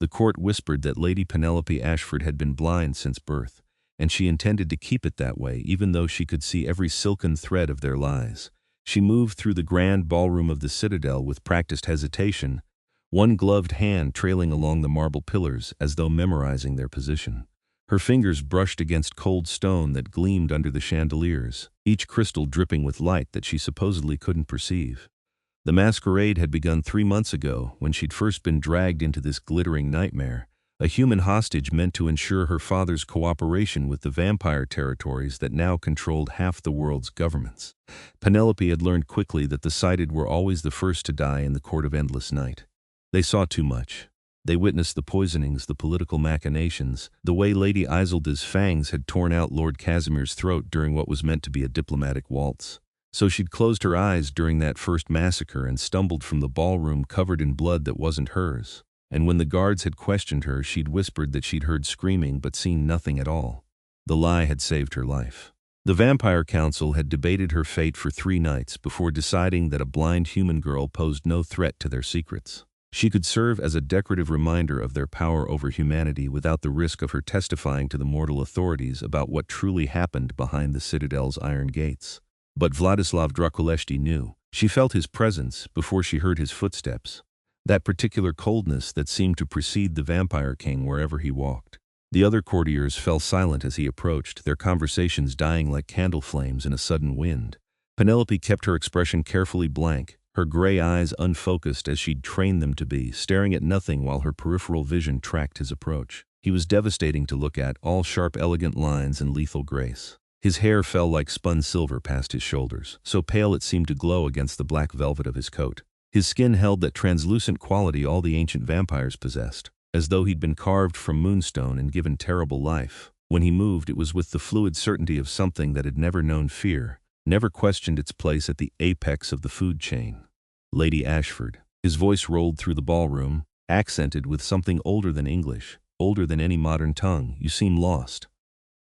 The court whispered that Lady Penelope Ashford had been blind since birth, and she intended to keep it that way even though she could see every silken thread of their lies. She moved through the grand ballroom of the citadel with practiced hesitation, one gloved hand trailing along the marble pillars as though memorizing their position. Her fingers brushed against cold stone that gleamed under the chandeliers, each crystal dripping with light that she supposedly couldn't perceive. The masquerade had begun 3 months ago when she'd first been dragged into this glittering nightmare, a human hostage meant to ensure her father's cooperation with the vampire territories that now controlled half the world's governments. Penelope had learned quickly that the sighted were always the first to die in the court of endless night. They saw too much. They witnessed the poisonings, the political machinations, the way Lady Isolda's fangs had torn out Lord Casimir's throat during what was meant to be a diplomatic waltz. So she'd closed her eyes during that first massacre and stumbled from the ballroom covered in blood that wasn't hers. And when the guards had questioned her, she'd whispered that she'd heard screaming but seen nothing at all. The lie had saved her life. The Vampire Council had debated her fate for 3 nights before deciding that a blind human girl posed no threat to their secrets. She could serve as a decorative reminder of their power over humanity without the risk of her testifying to the mortal authorities about what truly happened behind the citadel's iron gates. But Vladislav Drăculești knew. She felt his presence before she heard his footsteps, that particular coldness that seemed to precede the Vampire King wherever he walked. The other courtiers fell silent as he approached, their conversations dying like candle flames in a sudden wind. Penelope kept her expression carefully blank, her gray eyes unfocused as she'd trained them to be, staring at nothing while her peripheral vision tracked his approach. He was devastating to look at, all sharp, elegant lines and lethal grace. His hair fell like spun silver past his shoulders, so pale it seemed to glow against the black velvet of his coat. His skin held that translucent quality all the ancient vampires possessed, as though he'd been carved from moonstone and given terrible life. When he moved, it was with the fluid certainty of something that had never known fear, never questioned its place at the apex of the food chain. Lady Ashford. His voice rolled through the ballroom, accented with something older than English, older than any modern tongue. You seem lost.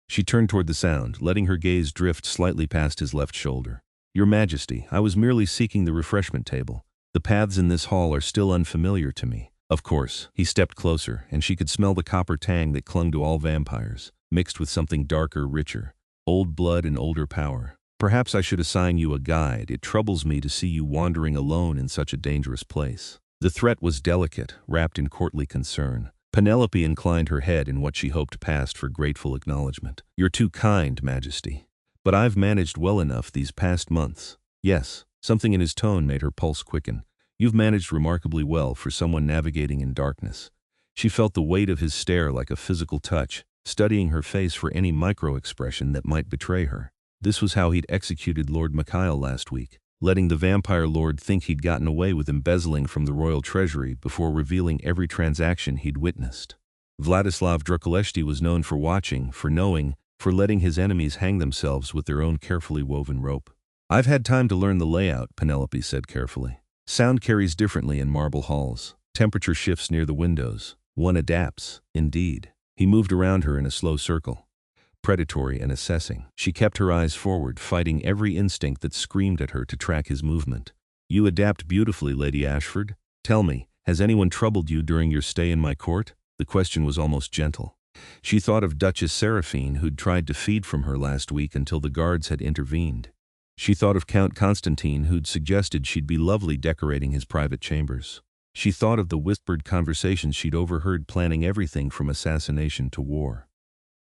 She turned toward the sound, letting her gaze drift slightly past his left shoulder. Your Majesty, I was merely seeking the refreshment table. The paths in this hall are still unfamiliar to me. Of course. He stepped closer, and she could smell the copper tang that clung to all vampires, mixed with something darker, richer. Old blood and older power. Perhaps I should assign you a guide. It troubles me to see you wandering alone in such a dangerous place. The threat was delicate, wrapped in courtly concern. Penelope inclined her head in what she hoped passed for grateful acknowledgement. You're too kind, Majesty. But I've managed well enough these past months. Yes, something in his tone made her pulse quicken. You've managed remarkably well for someone navigating in darkness. She felt the weight of his stare like a physical touch, studying her face for any micro-expression that might betray her. This was how he'd executed Lord Mikhail last week, letting the vampire lord think he'd gotten away with embezzling from the royal treasury before revealing every transaction he'd witnessed. Vladislav Drăculești was known for watching, for knowing, for letting his enemies hang themselves with their own carefully woven rope. I've had time to learn the layout, Penelope said carefully. Sound carries differently in marble halls. Temperature shifts near the windows. One adapts, indeed. He moved around her in a slow circle, predatory and assessing. She kept her eyes forward, fighting every instinct that screamed at her to track his movement. You adapt beautifully, Lady Ashford. Tell me, has anyone troubled you during your stay in my court? The question was almost gentle. She thought of Duchess Seraphine, who'd tried to feed from her last week until the guards had intervened. She thought of Count Constantine, who'd suggested she'd be lovely decorating his private chambers. She thought of the whispered conversations she'd overheard planning everything from assassination to war.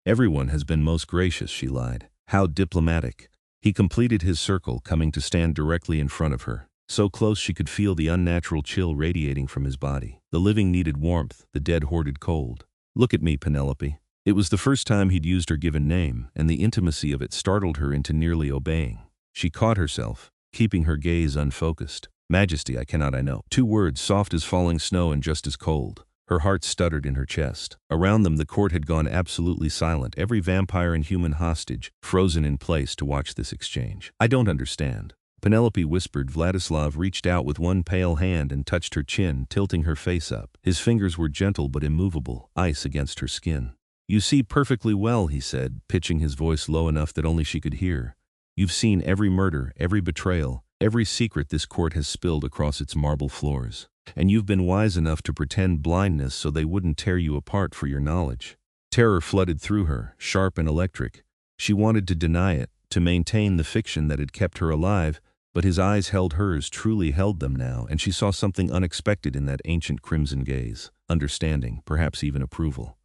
Everyone has been most gracious, she lied. How diplomatic. He completed his circle, coming to stand directly in front of her, so close she could feel the unnatural chill radiating from his body. The living needed warmth, the dead hoarded cold. Look at me, Penelope. It was the first time he'd used her given name, and the intimacy of it startled her into nearly obeying. She caught herself, keeping her gaze unfocused. Majesty, I cannot, I know. 2 words, soft as falling snow and just as cold. Her heart stuttered in her chest. Around them the court had gone absolutely silent, every vampire and human hostage frozen in place to watch this exchange. I don't understand. Penelope whispered. Vladislav reached out with one pale hand and touched her chin, tilting her face up. His fingers were gentle but immovable, ice against her skin. You see perfectly well, he said, pitching his voice low enough that only she could hear. You've seen every murder, every betrayal, every secret this court has spilled across its marble floors. And you've been wise enough to pretend blindness so they wouldn't tear you apart for your knowledge. Terror flooded through her, sharp and electric. She wanted to deny it, to maintain the fiction that had kept her alive, but his eyes held hers, truly held them now, and she saw something unexpected in that ancient crimson gaze. Understanding, perhaps even approval.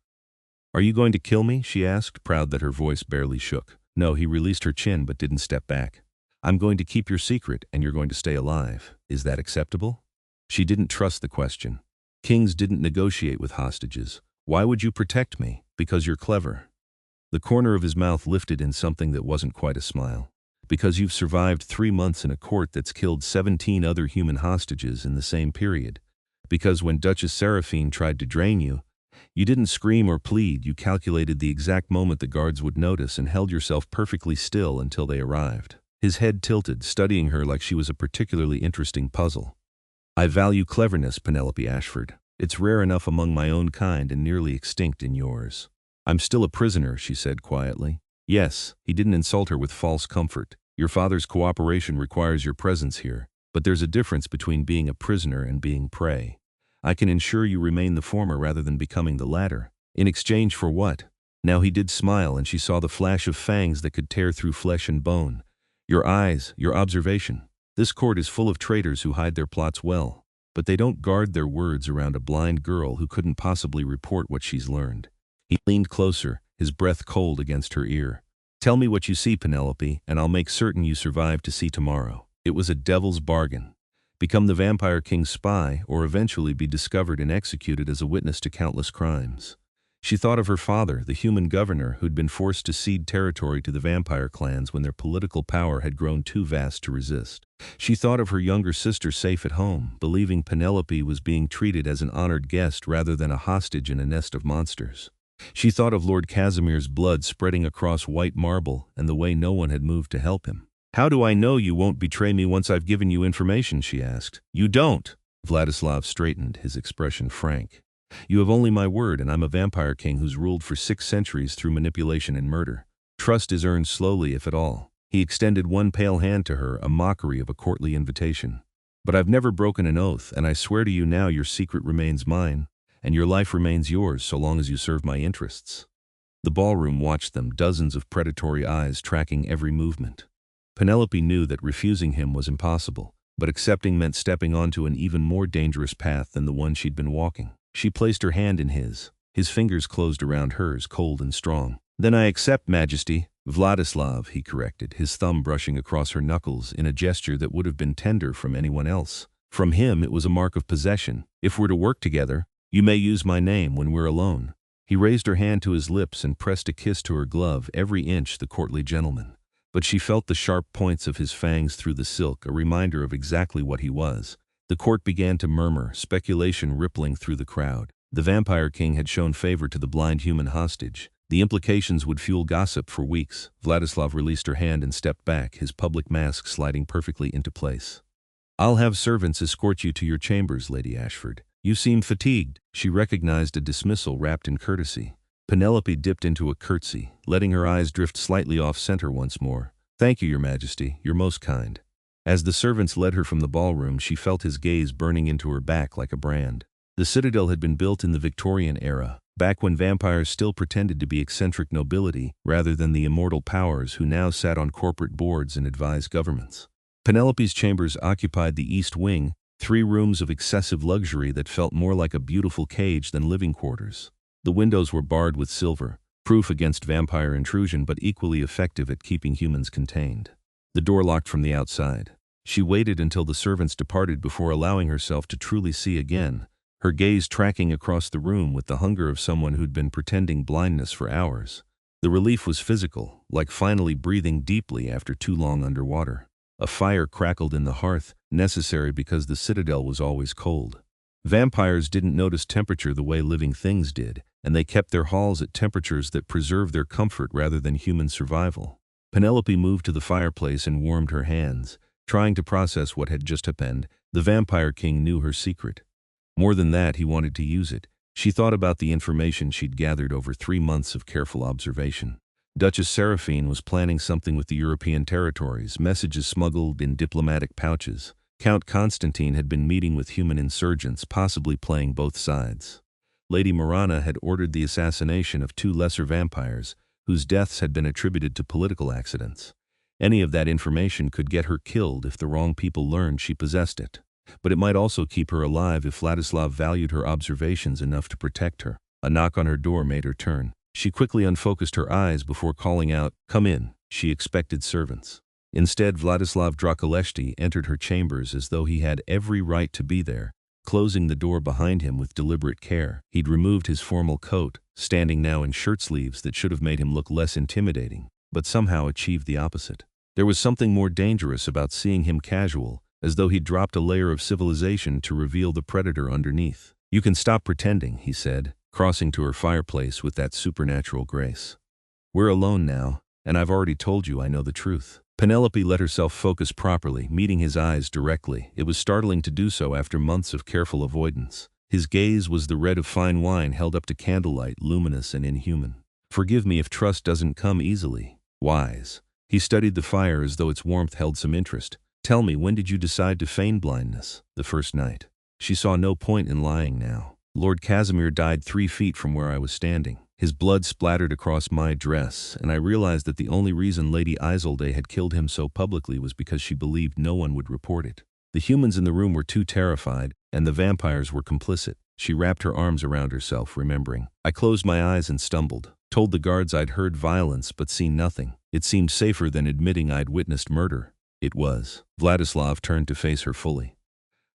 "Are you going to kill me?" she asked, proud that her voice barely shook. No, he released her chin but didn't step back. "I'm going to keep your secret, and you're going to stay alive. Is that acceptable?" She didn't trust the question. Kings didn't negotiate with hostages. "Why would you protect me?" "Because you're clever." The corner of his mouth lifted in something that wasn't quite a smile. "Because you've survived 3 months in a court that's killed 17 other human hostages in the same period. Because when Duchess Seraphine tried to drain you, you didn't scream or plead, you calculated the exact moment the guards would notice and held yourself perfectly still until they arrived." His head tilted, studying her like she was a particularly interesting puzzle. "I value cleverness, Penelope Ashford. It's rare enough among my own kind and nearly extinct in yours." "I'm still a prisoner," she said quietly. "Yes," he didn't insult her with false comfort. "Your father's cooperation requires your presence here, but there's a difference between being a prisoner and being prey. I can ensure you remain the former rather than becoming the latter." "In exchange for what?" Now he did smile, and she saw the flash of fangs that could tear through flesh and bone. "Your eyes, your observation. This court is full of traitors who hide their plots well, but they don't guard their words around a blind girl who couldn't possibly report what she's learned." He leaned closer, his breath cold against her ear. "Tell me what you see, Penelope, and I'll make certain you survive to see tomorrow." It was a devil's bargain. Become the Vampire King's spy, or eventually be discovered and executed as a witness to countless crimes. She thought of her father, the human governor who'd been forced to cede territory to the vampire clans when their political power had grown too vast to resist. She thought of her younger sister safe at home, believing Penelope was being treated as an honored guest rather than a hostage in a nest of monsters. She thought of Lord Casimir's blood spreading across white marble and the way no one had moved to help him. "How do I know you won't betray me once I've given you information?" she asked. "You don't." Vladislav straightened, his expression frank. "You have only my word, and I'm a vampire king who's ruled for 6 centuries through manipulation and murder. Trust is earned slowly, if at all." He extended one pale hand to her, a mockery of a courtly invitation. "But I've never broken an oath, and I swear to you now your secret remains mine, and your life remains yours so long as you serve my interests." The ballroom watched them, dozens of predatory eyes tracking every movement. Penelope knew that refusing him was impossible, but accepting meant stepping onto an even more dangerous path than the one she'd been walking. She placed her hand in his. His fingers closed around hers, cold and strong. "Then I accept, Majesty." "Vladislav," he corrected, his thumb brushing across her knuckles in a gesture that would have been tender from anyone else. From him it was a mark of possession. "If we're to work together, you may use my name when we're alone." He raised her hand to his lips and pressed a kiss to her glove, every inch the courtly gentleman. But she felt the sharp points of his fangs through the silk, a reminder of exactly what he was. The court began to murmur, speculation rippling through the crowd. The Vampire King had shown favor to the blind human hostage. The implications would fuel gossip for weeks. Vladislav released her hand and stepped back, his public mask sliding perfectly into place. "I'll have servants escort you to your chambers, Lady Ashford. You seem fatigued." She recognized a dismissal wrapped in courtesy. Penelope dipped into a curtsy, letting her eyes drift slightly off-center once more. "Thank you, Your Majesty. You're most kind." As the servants led her from the ballroom, she felt his gaze burning into her back like a brand. The citadel had been built in the Victorian era, back when vampires still pretended to be eccentric nobility rather than the immortal powers who now sat on corporate boards and advised governments. Penelope's chambers occupied the east wing, 3 rooms of excessive luxury that felt more like a beautiful cage than living quarters. The windows were barred with silver, proof against vampire intrusion but equally effective at keeping humans contained. The door locked from the outside. She waited until the servants departed before allowing herself to truly see again, her gaze tracking across the room with the hunger of someone who'd been pretending blindness for hours. The relief was physical, like finally breathing deeply after too long underwater. A fire crackled in the hearth, necessary because the citadel was always cold. Vampires didn't notice temperature the way living things did, and they kept their halls at temperatures that preserved their comfort rather than human survival. Penelope moved to the fireplace and warmed her hands, trying to process what had just happened. The Vampire King knew her secret. More than that, he wanted to use it. She thought about the information she'd gathered over 3 months of careful observation. Duchess Seraphine was planning something with the European territories, messages smuggled in diplomatic pouches. Count Constantine had been meeting with human insurgents, possibly playing both sides. Lady Marana had ordered the assassination of 2 lesser vampires, whose deaths had been attributed to political accidents. Any of that information could get her killed if the wrong people learned she possessed it. But it might also keep her alive if Vladislav valued her observations enough to protect her. A knock on her door made her turn. She quickly unfocused her eyes before calling out, "Come in." She expected servants. Instead, Vladislav Drăculești entered her chambers as though he had every right to be there, closing the door behind him with deliberate care. He'd removed his formal coat, standing now in shirt sleeves that should have made him look less intimidating, but somehow achieved the opposite. There was something more dangerous about seeing him casual, as though he'd dropped a layer of civilization to reveal the predator underneath. "You can stop pretending," he said, crossing to her fireplace with that supernatural grace. "We're alone now, and I've already told you I know the truth." Penelope let herself focus properly, meeting his eyes directly. It was startling to do so after months of careful avoidance. His gaze was the red of fine wine held up to candlelight, luminous and inhuman. "Forgive me if trust doesn't come easily." Wise. He studied the fire as though its warmth held some interest. "Tell me, when did you decide to feign blindness?" "The first night." She saw no point in lying now. "Lord Casimir died 3 feet from where I was standing. His blood splattered across my dress, and I realized that the only reason Lady Isolde had killed him so publicly was because she believed no one would report it. The humans in the room were too terrified, and the vampires were complicit." She wrapped her arms around herself, remembering. "I closed my eyes and stumbled. Told the guards I'd heard violence but seen nothing. It seemed safer than admitting I'd witnessed murder." It was. Vladislav turned to face her fully.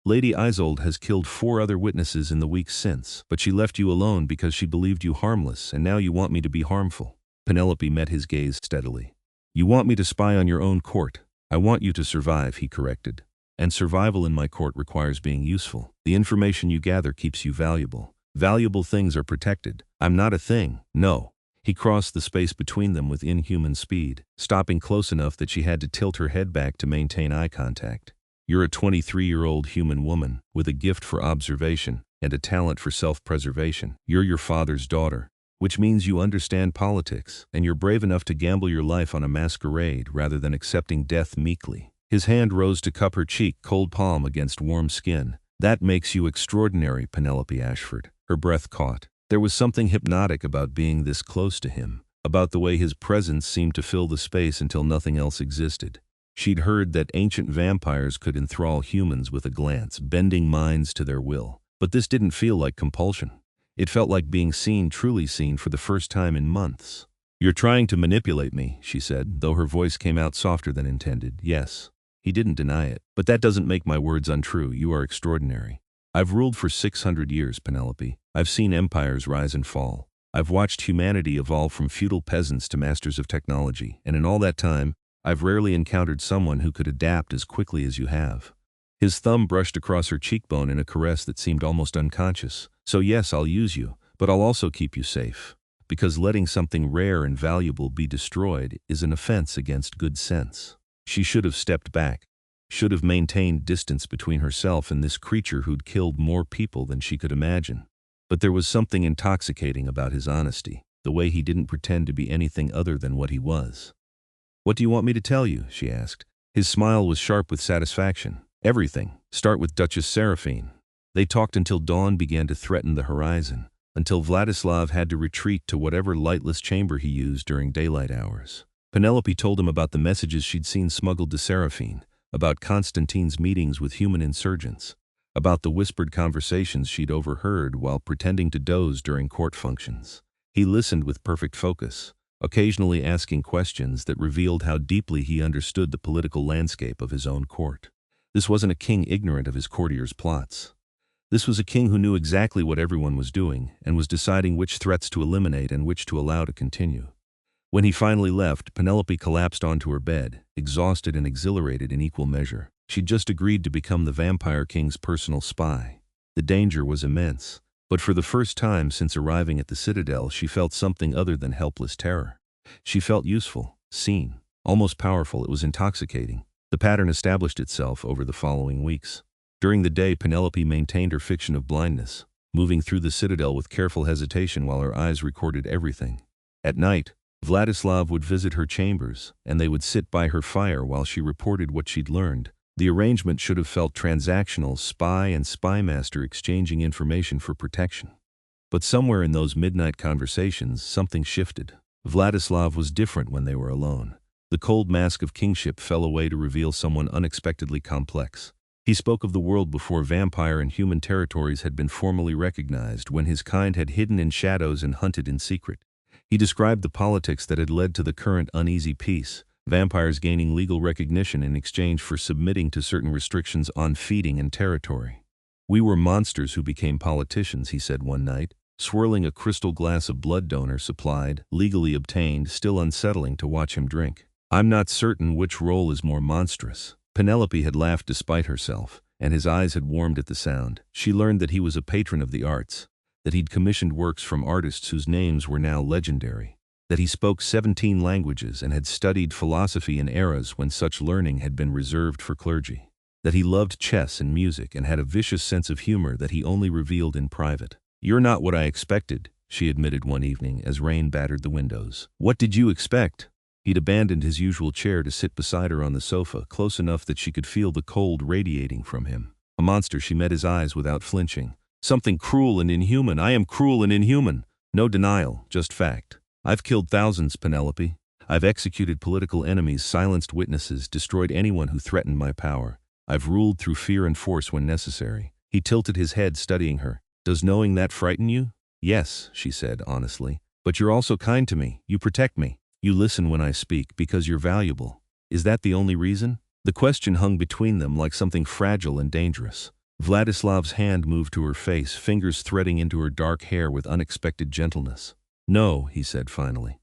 "Lady Isolde has killed 4 other witnesses in the weeks since, but she left you alone because she believed you harmless, and now you want me to be harmful." Penelope met his gaze steadily. "You want me to spy on your own court." "I want you to survive," he corrected. "And survival in my court requires being useful. The information you gather keeps you valuable. Valuable things are protected. I'm not a thing, no." He crossed the space between them with inhuman speed, stopping close enough that she had to tilt her head back to maintain eye contact. "You're a 23-year-old human woman, with a gift for observation, and a talent for self-preservation. You're your father's daughter, which means you understand politics, and you're brave enough to gamble your life on a masquerade rather than accepting death meekly." His hand rose to cup her cheek, cold palm against warm skin. "That makes you extraordinary, Penelope Ashford." Her breath caught. There was something hypnotic about being this close to him, about the way his presence seemed to fill the space until nothing else existed. She'd heard that ancient vampires could enthrall humans with a glance, bending minds to their will. But this didn't feel like compulsion. It felt like being seen, truly seen, for the first time in months. "You're trying to manipulate me," she said, though her voice came out softer than intended. "Yes." He didn't deny it. "But that doesn't make my words untrue. You are extraordinary. I've ruled for 600 years, Penelope. I've seen empires rise and fall. I've watched humanity evolve from feudal peasants to masters of technology, and in all that time, I've rarely encountered someone who could adapt as quickly as you have." His thumb brushed across her cheekbone in a caress that seemed almost unconscious. "So yes, I'll use you, but I'll also keep you safe. Because letting something rare and valuable be destroyed is an offense against good sense." She should have stepped back, should have maintained distance between herself and this creature who'd killed more people than she could imagine. But there was something intoxicating about his honesty, the way he didn't pretend to be anything other than what he was. "What do you want me to tell you?" she asked. His smile was sharp with satisfaction. "Everything. Start with Duchess Seraphine." They talked until dawn began to threaten the horizon, until Vladislav had to retreat to whatever lightless chamber he used during daylight hours. Penelope told him about the messages she'd seen smuggled to Seraphine, about Constantine's meetings with human insurgents, about the whispered conversations she'd overheard while pretending to doze during court functions. He listened with perfect focus, occasionally asking questions that revealed how deeply he understood the political landscape of his own court. This wasn't a king ignorant of his courtiers' plots. This was a king who knew exactly what everyone was doing and was deciding which threats to eliminate and which to allow to continue. When he finally left, Penelope collapsed onto her bed, exhausted and exhilarated in equal measure. She'd just agreed to become the Vampire King's personal spy. The danger was immense, but for the first time since arriving at the Citadel, she felt something other than helpless terror. She felt useful, seen, almost powerful. It was intoxicating. The pattern established itself over the following weeks. During the day, Penelope maintained her fiction of blindness, moving through the Citadel with careful hesitation while her eyes recorded everything. At night, Vladislav would visit her chambers, and they would sit by her fire while she reported what she'd learned, The arrangement should have felt transactional, spy and spymaster exchanging information for protection. But somewhere in those midnight conversations, something shifted. Vladislav was different when they were alone. The cold mask of kingship fell away to reveal someone unexpectedly complex. He spoke of the world before vampire and human territories had been formally recognized, when his kind had hidden in shadows and hunted in secret. He described the politics that had led to the current uneasy peace, vampires gaining legal recognition in exchange for submitting to certain restrictions on feeding and territory. "We were monsters who became politicians," he said one night, swirling a crystal glass of blood donor supplied, legally obtained, still unsettling to watch him drink. "I'm not certain which role is more monstrous." Penelope had laughed despite herself, and his eyes had warmed at the sound. She learned that he was a patron of the arts, that he'd commissioned works from artists whose names were now legendary, that he spoke 17 languages and had studied philosophy in eras when such learning had been reserved for clergy, that he loved chess and music and had a vicious sense of humor that he only revealed in private. "You're not what I expected," she admitted one evening as rain battered the windows. "What did you expect?" He'd abandoned his usual chair to sit beside her on the sofa, close enough that she could feel the cold radiating from him. A monster, she met his eyes without flinching. "Something cruel and inhuman. I am cruel and inhuman." "No denial, just fact. I've killed thousands, Penelope. I've executed political enemies, silenced witnesses, destroyed anyone who threatened my power. I've ruled through fear and force when necessary." He tilted his head, studying her. "Does knowing that frighten you?" "Yes," she said honestly. "But you're also kind to me. You protect me. You listen when I speak because you're valuable. Is that the only reason?" The question hung between them like something fragile and dangerous. Vladislav's hand moved to her face, fingers threading into her dark hair with unexpected gentleness. "No," he said finally.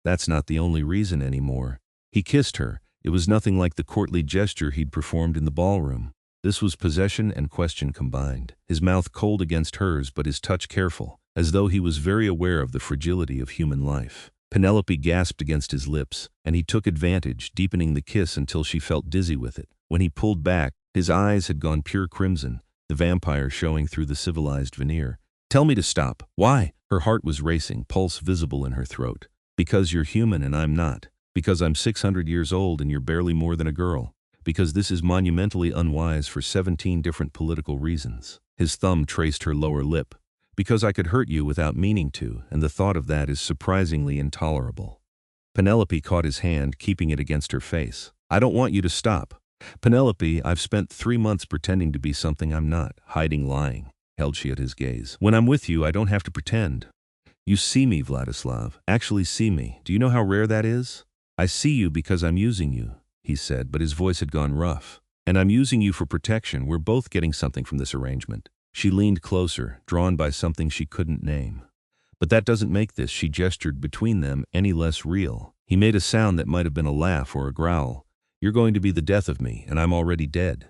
"That's not the only reason anymore." He kissed her. It was nothing like the courtly gesture he'd performed in the ballroom. This was possession and question combined. His mouth cold against hers, but his touch careful, as though he was very aware of the fragility of human life. Penelope gasped against his lips, and he took advantage, deepening the kiss until she felt dizzy with it. When he pulled back, his eyes had gone pure crimson, the vampire showing through the civilized veneer. "Tell me to stop." "Why?" Her heart was racing, pulse visible in her throat. "Because you're human and I'm not. Because I'm 600 years old and you're barely more than a girl. Because this is monumentally unwise for 17 different political reasons." His thumb traced her lower lip. "Because I could hurt you without meaning to, and the thought of that is surprisingly intolerable." Penelope caught his hand, keeping it against her face. "I don't want you to stop. Penelope, I've spent 3 months pretending to be something I'm not, hiding, lying," held she at his gaze. "When I'm with you, I don't have to pretend. You see me, Vladislav, actually see me. Do you know how rare that is?" "I see you because I'm using you," he said, but his voice had gone rough. "And I'm using you for protection. We're both getting something from this arrangement." She leaned closer, drawn by something she couldn't name. "But that doesn't make this," she gestured between them, "any less real." He made a sound that might have been a laugh or a growl. "You're going to be the death of me, and I'm already dead."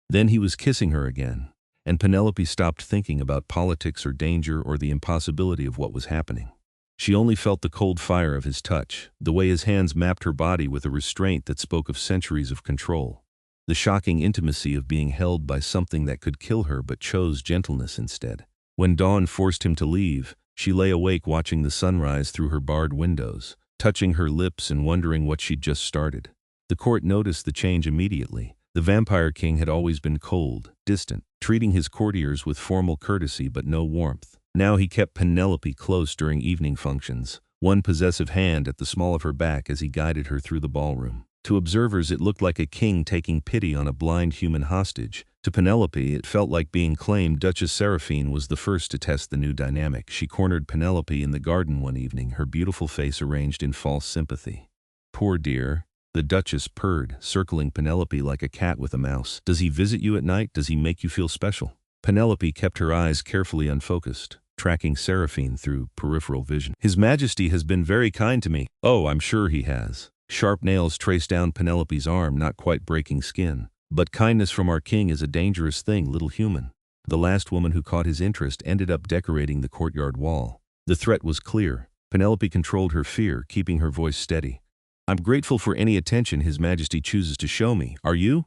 Then he was kissing her again, and Penelope stopped thinking about politics or danger or the impossibility of what was happening. She only felt the cold fire of his touch, the way his hands mapped her body with a restraint that spoke of centuries of control. The shocking intimacy of being held by something that could kill her but chose gentleness instead. When dawn forced him to leave, she lay awake watching the sunrise through her barred windows, touching her lips and wondering what she'd just started. The court noticed the change immediately. The vampire king had always been cold, distant, treating his courtiers with formal courtesy but no warmth. Now he kept Penelope close during evening functions, one possessive hand at the small of her back as he guided her through the ballroom. To observers it looked like a king taking pity on a blind human hostage. To Penelope it felt like being claimed. Duchess Seraphine was the first to test the new dynamic. She cornered Penelope in the garden one evening, her beautiful face arranged in false sympathy. "Poor dear," the Duchess purred, circling Penelope like a cat with a mouse. "Does he visit you at night? Does he make you feel special?" Penelope kept her eyes carefully unfocused, tracking Seraphine through peripheral vision. "His Majesty has been very kind to me." "Oh, I'm sure he has." Sharp nails traced down Penelope's arm, not quite breaking skin. "But kindness from our king is a dangerous thing, little human." The last woman who caught his interest ended up decorating the courtyard wall. The threat was clear. Penelope controlled her fear, keeping her voice steady. "I'm grateful for any attention His Majesty chooses to show me. Are you?"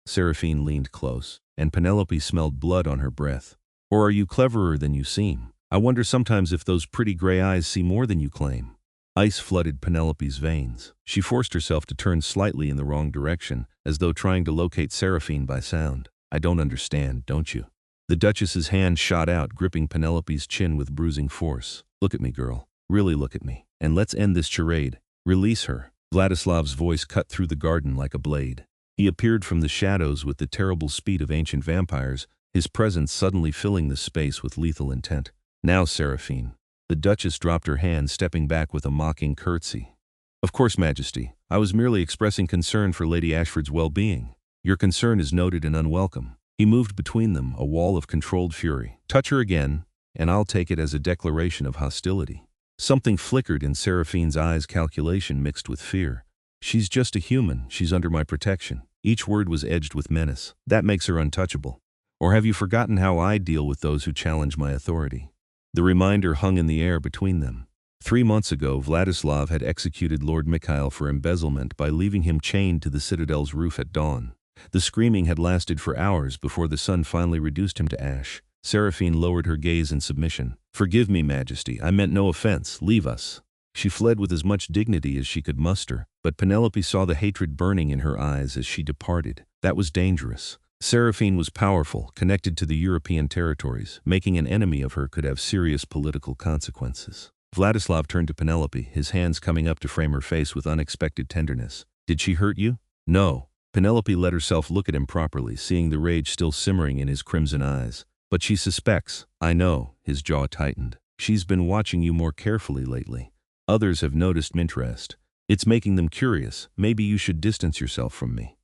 Seraphine leaned close, and Penelope smelled blood on her breath. "Or are you cleverer than you seem? I wonder sometimes if those pretty gray eyes see more than you claim." Ice flooded Penelope's veins. She forced herself to turn slightly in the wrong direction, as though trying to locate Seraphine by sound. I don't understand, don't you? The Duchess's hand shot out, gripping Penelope's chin with bruising force. Look at me, girl. Really look at me. And let's end this charade. Release her. Vladislav's voice cut through the garden like a blade. He appeared from the shadows with the terrible speed of ancient vampires, his presence suddenly filling the space with lethal intent. Now, Seraphine. The Duchess dropped her hand, stepping back with a mocking curtsy. Of course, Majesty. I was merely expressing concern for Lady Ashford's well-being. Your concern is noted and unwelcome. He moved between them, a wall of controlled fury. Touch her again, and I'll take it as a declaration of hostility. Something flickered in Seraphine's eyes, calculation mixed with fear. She's just a human, she's under my protection. Each word was edged with menace. That makes her untouchable. Or have you forgotten how I deal with those who challenge my authority? The reminder hung in the air between them. 3 months ago, Vladislav had executed Lord Mikhail for embezzlement by leaving him chained to the citadel's roof at dawn. The screaming had lasted for hours before the sun finally reduced him to ash. Seraphine lowered her gaze in submission. Forgive me, Majesty, I meant no offense. Leave us. She fled with as much dignity as she could muster, but Penelope saw the hatred burning in her eyes as she departed. That was dangerous. Seraphine was powerful, connected to the European territories. Making an enemy of her could have serious political consequences. Vladislav turned to Penelope, his hands coming up to frame her face with unexpected tenderness. Did she hurt you? No. Penelope let herself look at him properly, seeing the rage still simmering in his crimson eyes. But she suspects. I know. His jaw tightened. She's been watching you more carefully lately. Others have noticed interest. It's making them curious. Maybe you should distance yourself from me.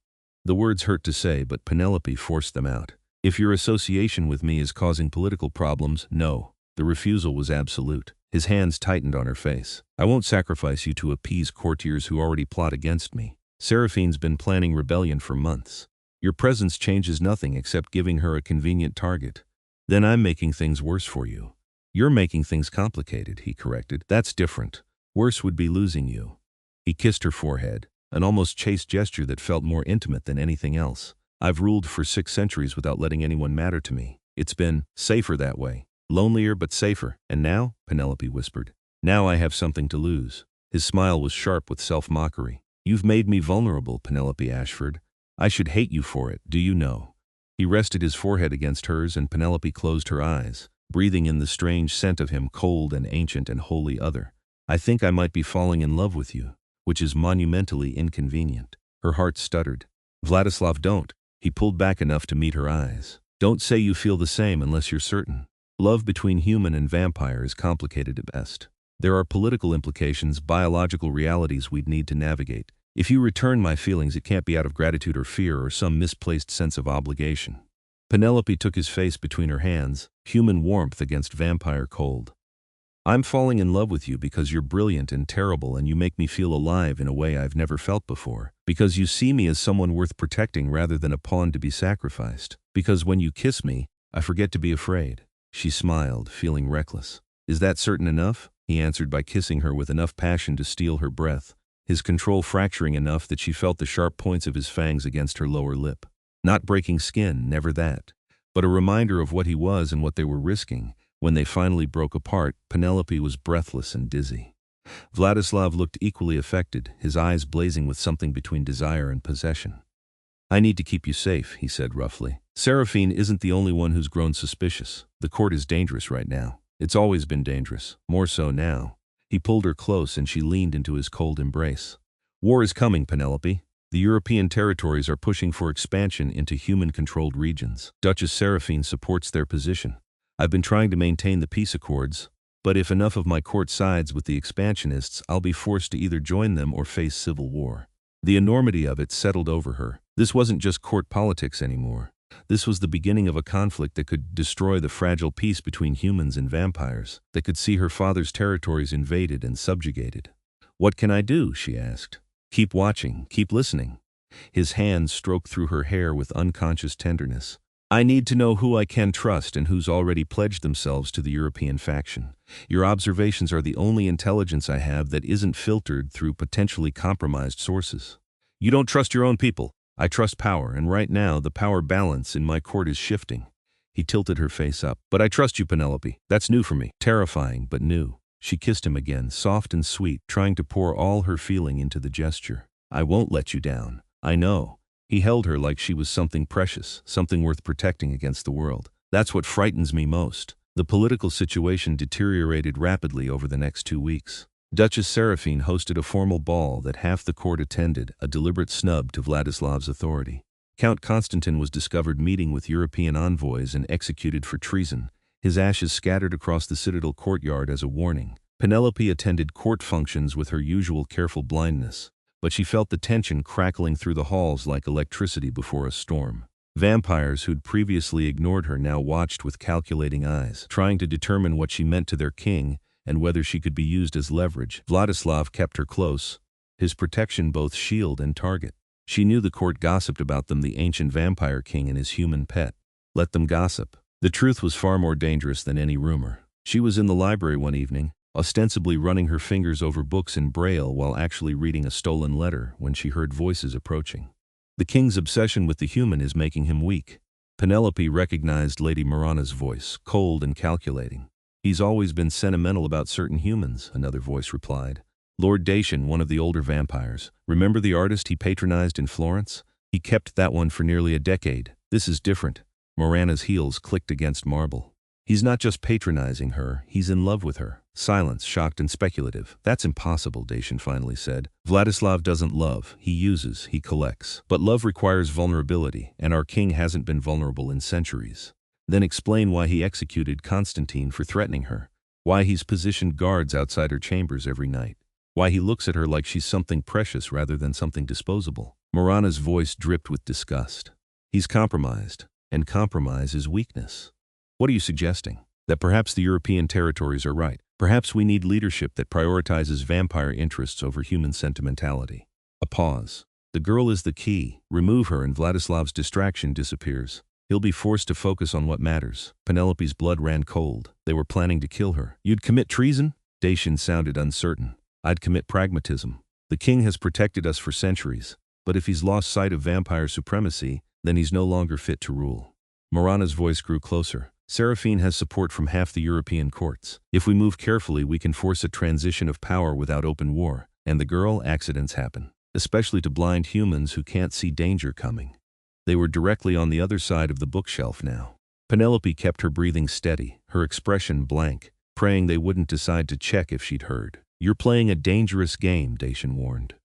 The words hurt to say, but Penelope forced them out. If your association with me is causing political problems, no. The refusal was absolute. His hands tightened on her face. I won't sacrifice you to appease courtiers who already plot against me. Seraphine's been planning rebellion for months. Your presence changes nothing except giving her a convenient target. Then I'm making things worse for you. You're making things complicated, he corrected. That's different. Worse would be losing you. He kissed her forehead, an almost chaste gesture that felt more intimate than anything else. I've ruled for 6 centuries without letting anyone matter to me. It's been safer that way. Lonelier but safer. And now, Penelope whispered, now I have something to lose. His smile was sharp with self-mockery. You've made me vulnerable, Penelope Ashford. I should hate you for it, do you know? He rested his forehead against hers, and Penelope closed her eyes, breathing in the strange scent of him, cold and ancient and wholly other. I think I might be falling in love with you, which is monumentally inconvenient. Her heart stuttered. Vladislav, don't. He pulled back enough to meet her eyes. Don't say you feel the same unless you're certain. Love between human and vampire is complicated at best. There are political implications, biological realities we'd need to navigate. If you return my feelings, it can't be out of gratitude or fear or some misplaced sense of obligation. Penelope took his face between her hands, human warmth against vampire cold. I'm falling in love with you because you're brilliant and terrible, and you make me feel alive in a way I've never felt before. Because you see me as someone worth protecting rather than a pawn to be sacrificed. Because when you kiss me, I forget to be afraid. She smiled, feeling reckless. Is that certain enough? He answered by kissing her with enough passion to steal her breath, his control fracturing enough that she felt the sharp points of his fangs against her lower lip. Not breaking skin, never that. But a reminder of what he was and what they were risking. When they finally broke apart, Penelope was breathless and dizzy. Vladislav looked equally affected, his eyes blazing with something between desire and possession. I need to keep you safe, he said roughly. Seraphine isn't the only one who's grown suspicious. The court is dangerous right now. It's always been dangerous, more so now. He pulled her close and she leaned into his cold embrace. War is coming, Penelope. The European territories are pushing for expansion into human-controlled regions. Duchess Seraphine supports their position. I've been trying to maintain the peace accords, but if enough of my court sides with the expansionists, I'll be forced to either join them or face civil war. The enormity of it settled over her. This wasn't just court politics anymore. This was the beginning of a conflict that could destroy the fragile peace between humans and vampires, that could see her father's territories invaded and subjugated. What can I do? She asked. Keep watching, keep listening. His hands stroked through her hair with unconscious tenderness. I need to know who I can trust and who's already pledged themselves to the European faction. Your observations are the only intelligence I have that isn't filtered through potentially compromised sources. You don't trust your own people. I trust power, and right now the power balance in my court is shifting. He tilted her face up. But I trust you, Penelope. That's new for me. Terrifying, but new. She kissed him again, soft and sweet, trying to pour all her feeling into the gesture. I won't let you down. I know. He held her like she was something precious, something worth protecting against the world. That's what frightens me most. The political situation deteriorated rapidly over the next 2 weeks. Duchess Seraphine hosted a formal ball that half the court attended, a deliberate snub to Vladislav's authority. Count Constantine was discovered meeting with European envoys and executed for treason, his ashes scattered across the citadel courtyard as a warning. Penelope attended court functions with her usual careful blindness, but she felt the tension crackling through the halls like electricity before a storm. Vampires who'd previously ignored her now watched with calculating eyes, trying to determine what she meant to their king and whether she could be used as leverage. Vladislav kept her close, his protection both shield and target. She knew the court gossiped about them, the ancient vampire king and his human pet. Let them gossip. The truth was far more dangerous than any rumor. She was in the library one evening, ostensibly running her fingers over books in Braille while actually reading a stolen letter, when she heard voices approaching. The king's obsession with the human is making him weak. Penelope recognized Lady Marana's voice, cold and calculating. He's always been sentimental about certain humans, another voice replied. Lord Dacian, one of the older vampires. Remember the artist he patronized in Florence? He kept that one for nearly a decade. This is different. Marana's heels clicked against marble. He's not just patronizing her, he's in love with her. Silence, shocked and speculative. That's impossible, Dacian finally said. Vladislav doesn't love, he uses, he collects. But love requires vulnerability, and our king hasn't been vulnerable in centuries. Then explain why he executed Constantine for threatening her. Why he's positioned guards outside her chambers every night. Why he looks at her like she's something precious rather than something disposable. Marana's voice dripped with disgust. He's compromised, and compromise is weakness. What are you suggesting? That perhaps the European territories are right. Perhaps we need leadership that prioritizes vampire interests over human sentimentality. A pause. The girl is the key. Remove her and Vladislav's distraction disappears. He'll be forced to focus on what matters. Penelope's blood ran cold. They were planning to kill her. You'd commit treason? Dacian sounded uncertain. I'd commit pragmatism. The king has protected us for centuries, but if he's lost sight of vampire supremacy, then he's no longer fit to rule. Marana's voice grew closer. Seraphine has support from half the European courts. If we move carefully, we can force a transition of power without open war. And the girl, accidents happen, especially to blind humans who can't see danger coming. They were directly on the other side of the bookshelf now. Penelope kept her breathing steady, her expression blank, praying they wouldn't decide to check if she'd heard. You're playing a dangerous game, Dacian warned.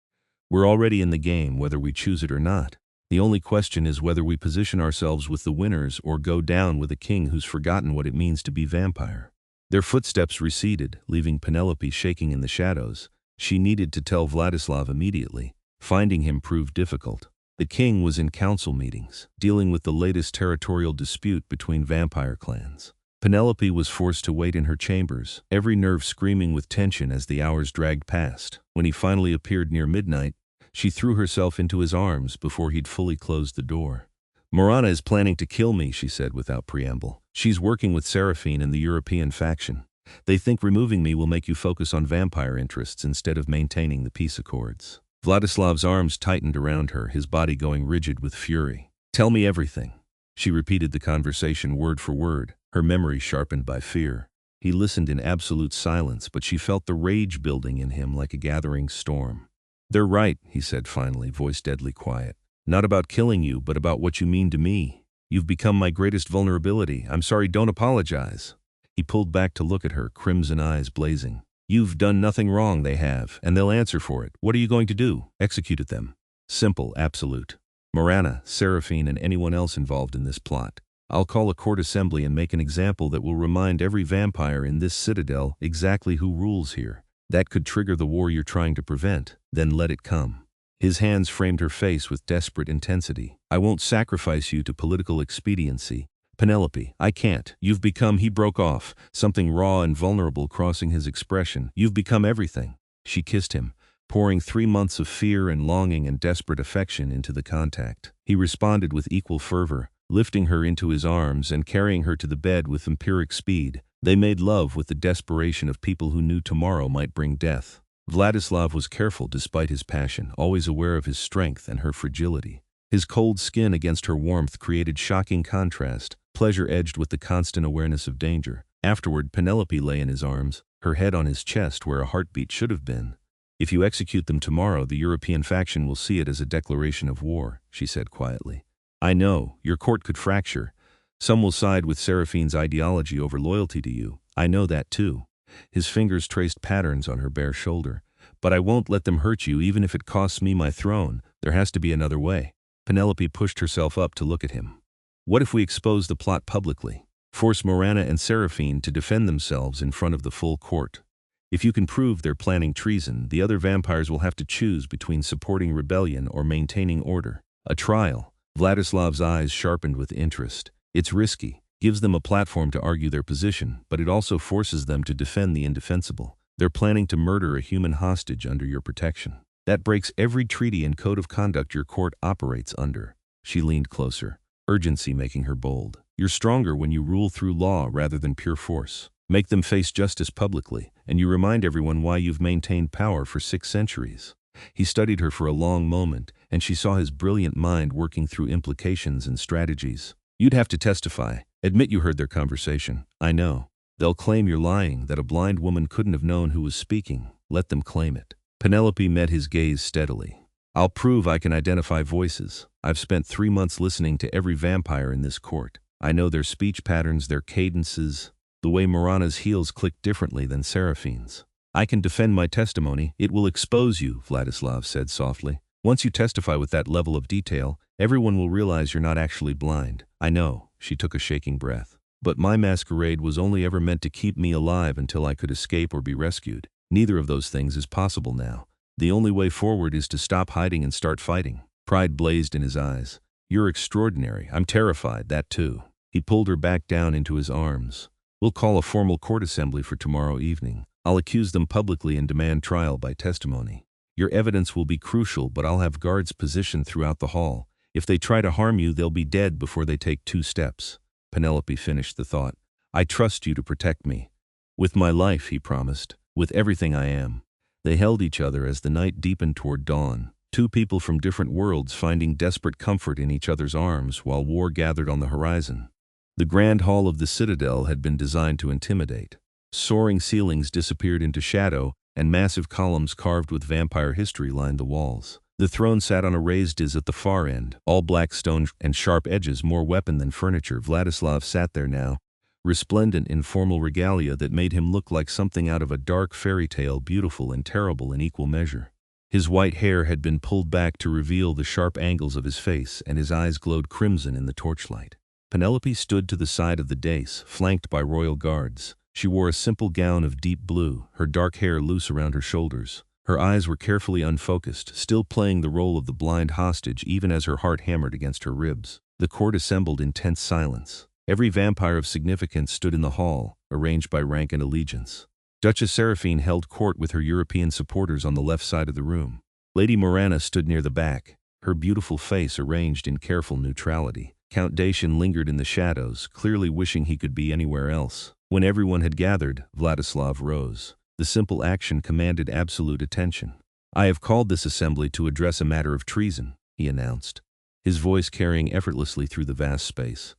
We're already in the game, whether we choose it or not. The only question is whether we position ourselves with the winners or go down with a king who's forgotten what it means to be vampire. Their footsteps receded, leaving Penelope shaking in the shadows. She needed to tell Vladislav immediately. Finding him proved difficult. The king was in council meetings, dealing with the latest territorial dispute between vampire clans. Penelope was forced to wait in her chambers, every nerve screaming with tension as the hours dragged past. When he finally appeared near midnight, she threw herself into his arms before he'd fully closed the door. Marana is planning to kill me, she said without preamble. She's working with Seraphine and the European faction. They think removing me will make you focus on vampire interests instead of maintaining the peace accords. Vladislav's arms tightened around her, his body going rigid with fury. Tell me everything. She repeated the conversation word for word, her memory sharpened by fear. He listened in absolute silence, but she felt the rage building in him like a gathering storm. They're right, he said finally, voice deadly quiet. Not about killing you, but about what you mean to me. You've become my greatest vulnerability. I'm sorry, don't apologize. He pulled back to look at her, crimson eyes blazing. You've done nothing wrong, they have, and they'll answer for it. What are you going to do? Execute them. Simple, absolute. Marana, Seraphine, and anyone else involved in this plot. I'll call a court assembly and make an example that will remind every vampire in this citadel exactly who rules here. That could trigger the war you're trying to prevent. Then let it come. His hands framed her face with desperate intensity. I won't sacrifice you to political expediency. Penelope, I can't. You've become, he broke off, something raw and vulnerable crossing his expression. You've become everything. She kissed him, pouring 3 months of fear and longing and desperate affection into the contact. He responded with equal fervor, lifting her into his arms and carrying her to the bed with empiric speed. They made love with the desperation of people who knew tomorrow might bring death. Vladislav was careful despite his passion, always aware of his strength and her fragility. His cold skin against her warmth created shocking contrast, pleasure edged with the constant awareness of danger. Afterward, Penelope lay in his arms, her head on his chest where a heartbeat should have been. If you execute them tomorrow, the European faction will see it as a declaration of war, she said quietly. I know, your court could fracture. Some will side with Seraphine's ideology over loyalty to you. I know that too. His fingers traced patterns on her bare shoulder. But I won't let them hurt you even if it costs me my throne. There has to be another way. Penelope pushed herself up to look at him. What if we expose the plot publicly? Force Morana and Seraphine to defend themselves in front of the full court. If you can prove they're planning treason, the other vampires will have to choose between supporting rebellion or maintaining order. A trial. Vladislav's eyes sharpened with interest. It's risky, gives them a platform to argue their position, but it also forces them to defend the indefensible. They're planning to murder a human hostage under your protection. That breaks every treaty and code of conduct your court operates under. She leaned closer, urgency making her bold. You're stronger when you rule through law rather than pure force. Make them face justice publicly, and you remind everyone why you've maintained power for 6 centuries. He studied her for a long moment, and she saw his brilliant mind working through implications and strategies. You'd have to testify. Admit you heard their conversation. I know. They'll claim you're lying, that a blind woman couldn't have known who was speaking. Let them claim it. Penelope met his gaze steadily. I'll prove I can identify voices. I've spent 3 months listening to every vampire in this court. I know their speech patterns, their cadences. The way Morana's heels click differently than Seraphine's. I can defend my testimony. It will expose you, Vladislav said softly. Once you testify with that level of detail, everyone will realize you're not actually blind. I know, she took a shaking breath. But my masquerade was only ever meant to keep me alive until I could escape or be rescued. Neither of those things is possible now. The only way forward is to stop hiding and start fighting. Pride blazed in his eyes. You're extraordinary. I'm terrified, that too. He pulled her back down into his arms. We'll call a formal court assembly for tomorrow evening. I'll accuse them publicly and demand trial by testimony. Your evidence will be crucial, but I'll have guards positioned throughout the hall. If they try to harm you, they'll be dead before they take 2 steps. Penelope finished the thought. I trust you to protect me. With my life, he promised. With everything I am. They held each other as the night deepened toward dawn. 2 people from different worlds finding desperate comfort in each other's arms while war gathered on the horizon. The grand hall of the citadel had been designed to intimidate. Soaring ceilings disappeared into shadow, and massive columns carved with vampire history lined the walls. The throne sat on a raised dais at the far end, all black stone and sharp edges, more weapon than furniture. Vladislav sat there now, resplendent in formal regalia that made him look like something out of a dark fairy tale, beautiful and terrible in equal measure. His white hair had been pulled back to reveal the sharp angles of his face, and his eyes glowed crimson in the torchlight. Penelope stood to the side of the dais, flanked by royal guards. She wore a simple gown of deep blue, her dark hair loose around her shoulders. Her eyes were carefully unfocused, still playing the role of the blind hostage even as her heart hammered against her ribs. The court assembled in tense silence. Every vampire of significance stood in the hall, arranged by rank and allegiance. Duchess Seraphine held court with her European supporters on the left side of the room. Lady Morana stood near the back, her beautiful face arranged in careful neutrality. Count Dacian lingered in the shadows, clearly wishing he could be anywhere else. When everyone had gathered, Vladislav rose. The simple action commanded absolute attention. I have called this assembly to address a matter of treason, he announced, his voice carrying effortlessly through the vast space.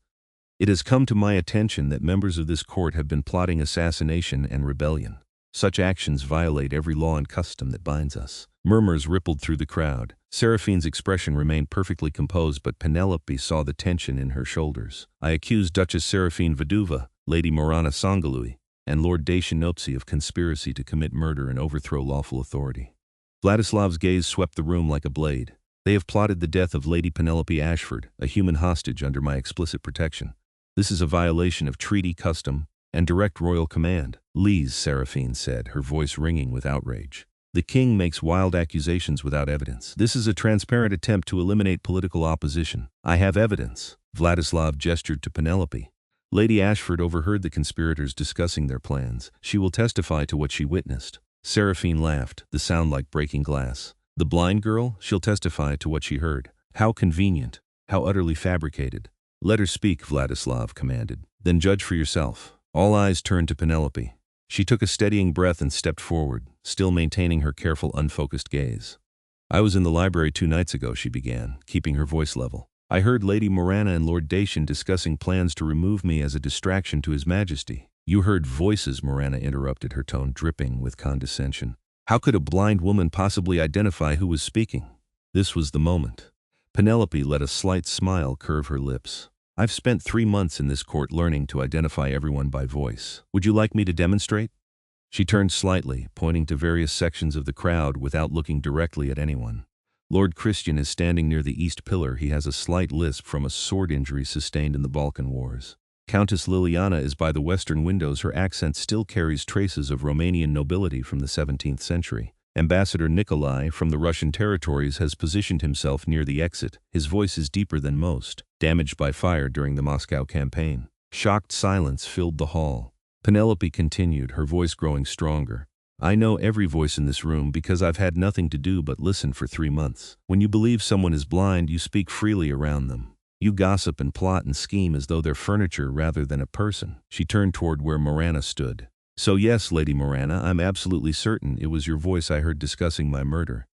It has come to my attention that members of this court have been plotting assassination and rebellion. Such actions violate every law and custom that binds us. Murmurs rippled through the crowd. Seraphine's expression remained perfectly composed, but Penelope saw the tension in her shoulders. I accuse Duchess Seraphine Vaduva, Lady Morana Sangalui, and Lord Dacian Nopsi of conspiracy to commit murder and overthrow lawful authority. Vladislav's gaze swept the room like a blade. They have plotted the death of Lady Penelope Ashford, a human hostage under my explicit protection. This is a violation of treaty, custom, and direct royal command. Lies, Seraphine said, her voice ringing with outrage. The king makes wild accusations without evidence. This is a transparent attempt to eliminate political opposition. I have evidence. Vladislav gestured to Penelope. Lady Ashford overheard the conspirators discussing their plans. She will testify to what she witnessed. Seraphine laughed, the sound like breaking glass. The blind girl? She'll testify to what she heard. How convenient. How utterly fabricated. Let her speak, Vladislav commanded. Then judge for yourself. All eyes turned to Penelope. She took a steadying breath and stepped forward, still maintaining her careful, unfocused gaze. I was in the library 2 nights ago, she began, keeping her voice level. I heard Lady Morana and Lord Dacian discussing plans to remove me as a distraction to His Majesty. You heard voices, Morana interrupted, her tone dripping with condescension. How could a blind woman possibly identify who was speaking? This was the moment. Penelope let a slight smile curve her lips. I've spent 3 months in this court learning to identify everyone by voice. Would you like me to demonstrate? She turned slightly, pointing to various sections of the crowd without looking directly at anyone. Lord Christian is standing near the east pillar. He has a slight lisp from a sword injury sustained in the Balkan Wars. Countess Liliana is by the western windows. Her accent still carries traces of Romanian nobility from the 17th century. Ambassador Nikolai from the Russian territories has positioned himself near the exit. His voice is deeper than most, damaged by fire during the Moscow campaign. Shocked silence filled the hall. Penelope continued, her voice growing stronger. I know every voice in this room because I've had nothing to do but listen for 3 months. When you believe someone is blind, you speak freely around them. You gossip and plot and scheme as though they're furniture rather than a person. She turned toward where Marana stood. So yes, Lady Marana, I'm absolutely certain it was your voice I heard discussing my murder.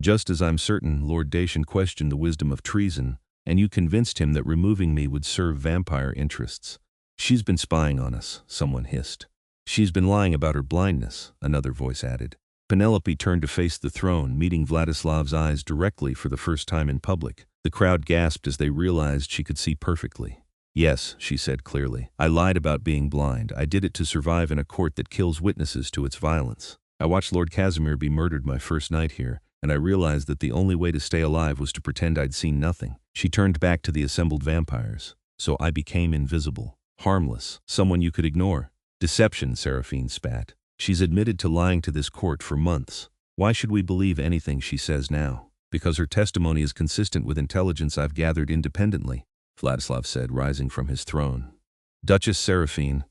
Just as I'm certain Lord Dacian questioned the wisdom of treason, and you convinced him that removing me would serve vampire interests. She's been spying on us, someone hissed. She's been lying about her blindness, another voice added. Penelope turned to face the throne, meeting Vladislav's eyes directly for the first time in public. The crowd gasped as they realized she could see perfectly. Yes, she said clearly. I lied about being blind. I did it to survive in a court that kills witnesses to its violence. I watched Lord Casimir be murdered my first night here, and I realized that the only way to stay alive was to pretend I'd seen nothing. She turned back to the assembled vampires. So I became invisible, harmless, someone you could ignore. Deception, Seraphine spat. She's admitted to lying to this court for months. Why should we believe anything she says now? Because her testimony is consistent with intelligence I've gathered independently, Vladislav said, rising from his throne. Duchess Seraphine,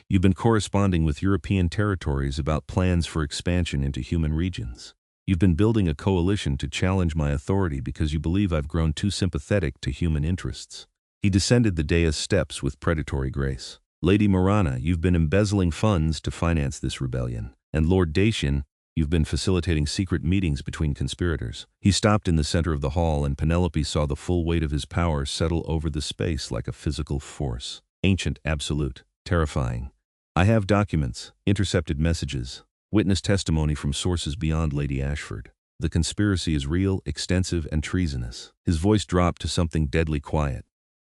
you've been corresponding with European territories about plans for expansion into human regions. You've been building a coalition to challenge my authority because you believe I've grown too sympathetic to human interests. He descended the dais steps with predatory grace. Lady Marana, you've been embezzling funds to finance this rebellion. And Lord Dacian, you've been facilitating secret meetings between conspirators. He stopped in the center of the hall, and Penelope saw the full weight of his power settle over the space like a physical force. Ancient, absolute, terrifying. I have documents, intercepted messages, witness testimony from sources beyond Lady Ashford. The conspiracy is real, extensive, and treasonous. His voice dropped to something deadly quiet.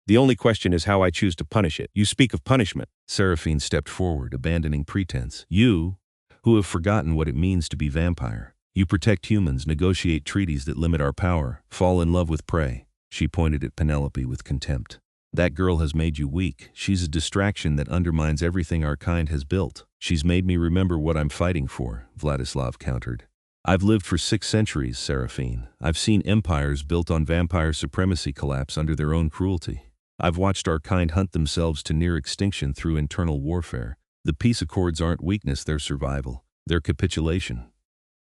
The only question is how I choose to punish it. You speak of punishment. Seraphine stepped forward, abandoning pretense. You, who have forgotten what it means to be vampire. You protect humans, negotiate treaties that limit our power, fall in love with prey. She pointed at Penelope with contempt. That girl has made you weak. She's a distraction that undermines everything our kind has built. She's made me remember what I'm fighting for, Vladislav countered. I've lived for 6 centuries, Seraphine. I've seen empires built on vampire supremacy collapse under their own cruelty. I've watched our kind hunt themselves to near extinction through internal warfare. The peace accords aren't weakness, they're survival. They're capitulation.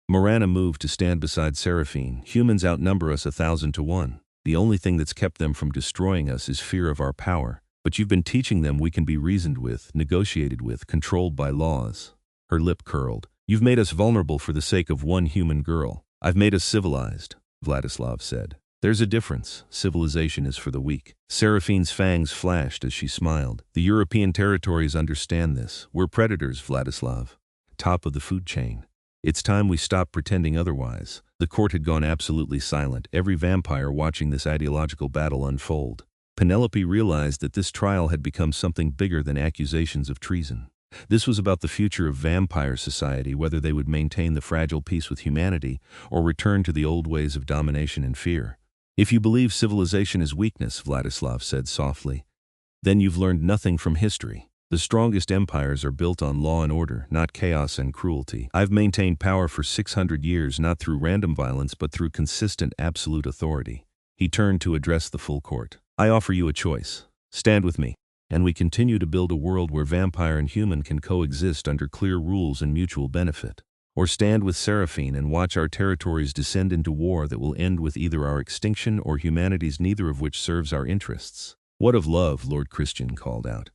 Marana moved to stand beside Seraphine. Humans outnumber us 1,000 to 1. The only thing that's kept them from destroying us is fear of our power. But you've been teaching them we can be reasoned with, negotiated with, controlled by laws. Her lip curled. You've made us vulnerable for the sake of one human girl. I've made us civilized, Vladislav said. There's a difference. Civilization is for the weak. Seraphine's fangs flashed as she smiled. The European territories understand this. We're predators, Vladislav. Top of the food chain. It's time we stop pretending otherwise. The court had gone absolutely silent, every vampire watching this ideological battle unfold. Penelope realized that this trial had become something bigger than accusations of treason. This was about the future of vampire society, whether they would maintain the fragile peace with humanity or return to the old ways of domination and fear. If you believe civilization is weakness, Vladislav said softly, then you've learned nothing from history. The strongest empires are built on law and order, not chaos and cruelty. I've maintained power for 600 years, not through random violence, but through consistent absolute authority. He turned to address the full court. I offer you a choice. Stand with me, and we continue to build a world where vampire and human can coexist under clear rules and mutual benefit. Or stand with Seraphine and watch our territories descend into war that will end with either our extinction or humanity's, neither of which serves our interests. What of love? Lord Christian called out.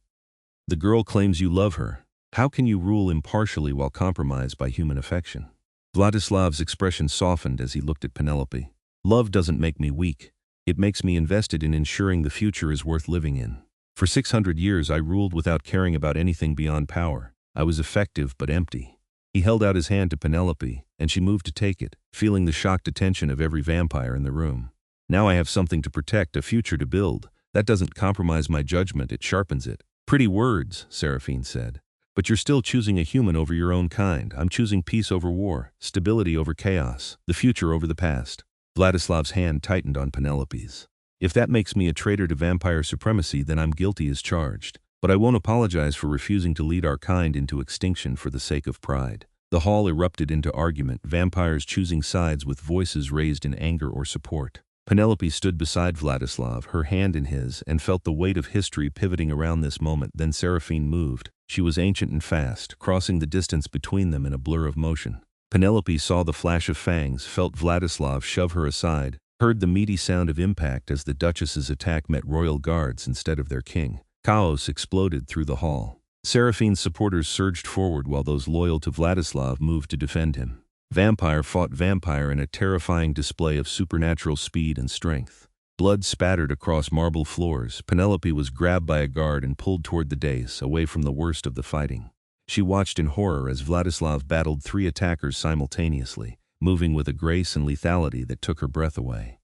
The girl claims you love her. How can you rule impartially while compromised by human affection? Vladislav's expression softened as he looked at Penelope. Love doesn't make me weak. It makes me invested in ensuring the future is worth living in. For 600 years I ruled without caring about anything beyond power. I was effective but empty. He held out his hand to Penelope, and she moved to take it, feeling the shocked attention of every vampire in the room. Now I have something to protect, a future to build. That doesn't compromise my judgment, it sharpens it. Pretty words, Seraphine said. But you're still choosing a human over your own kind. I'm choosing peace over war, stability over chaos, the future over the past. Vladislav's hand tightened on Penelope's. If that makes me a traitor to vampire supremacy, then I'm guilty as charged. But I won't apologize for refusing to lead our kind into extinction for the sake of pride. The hall erupted into argument, vampires choosing sides with voices raised in anger or support. Penelope stood beside Vladislav, her hand in his, and felt the weight of history pivoting around this moment. Then Seraphine moved. She was ancient and fast, crossing the distance between them in a blur of motion. Penelope saw the flash of fangs, felt Vladislav shove her aside, heard the meaty sound of impact as the Duchess's attack met royal guards instead of their king. Chaos exploded through the hall. Seraphine's supporters surged forward while those loyal to Vladislav moved to defend him. Vampire fought vampire in a terrifying display of supernatural speed and strength. Blood spattered across marble floors. Penelope was grabbed by a guard and pulled toward the dais, away from the worst of the fighting. She watched in horror as Vladislav battled 3 attackers simultaneously, moving with a grace and lethality that took her breath away.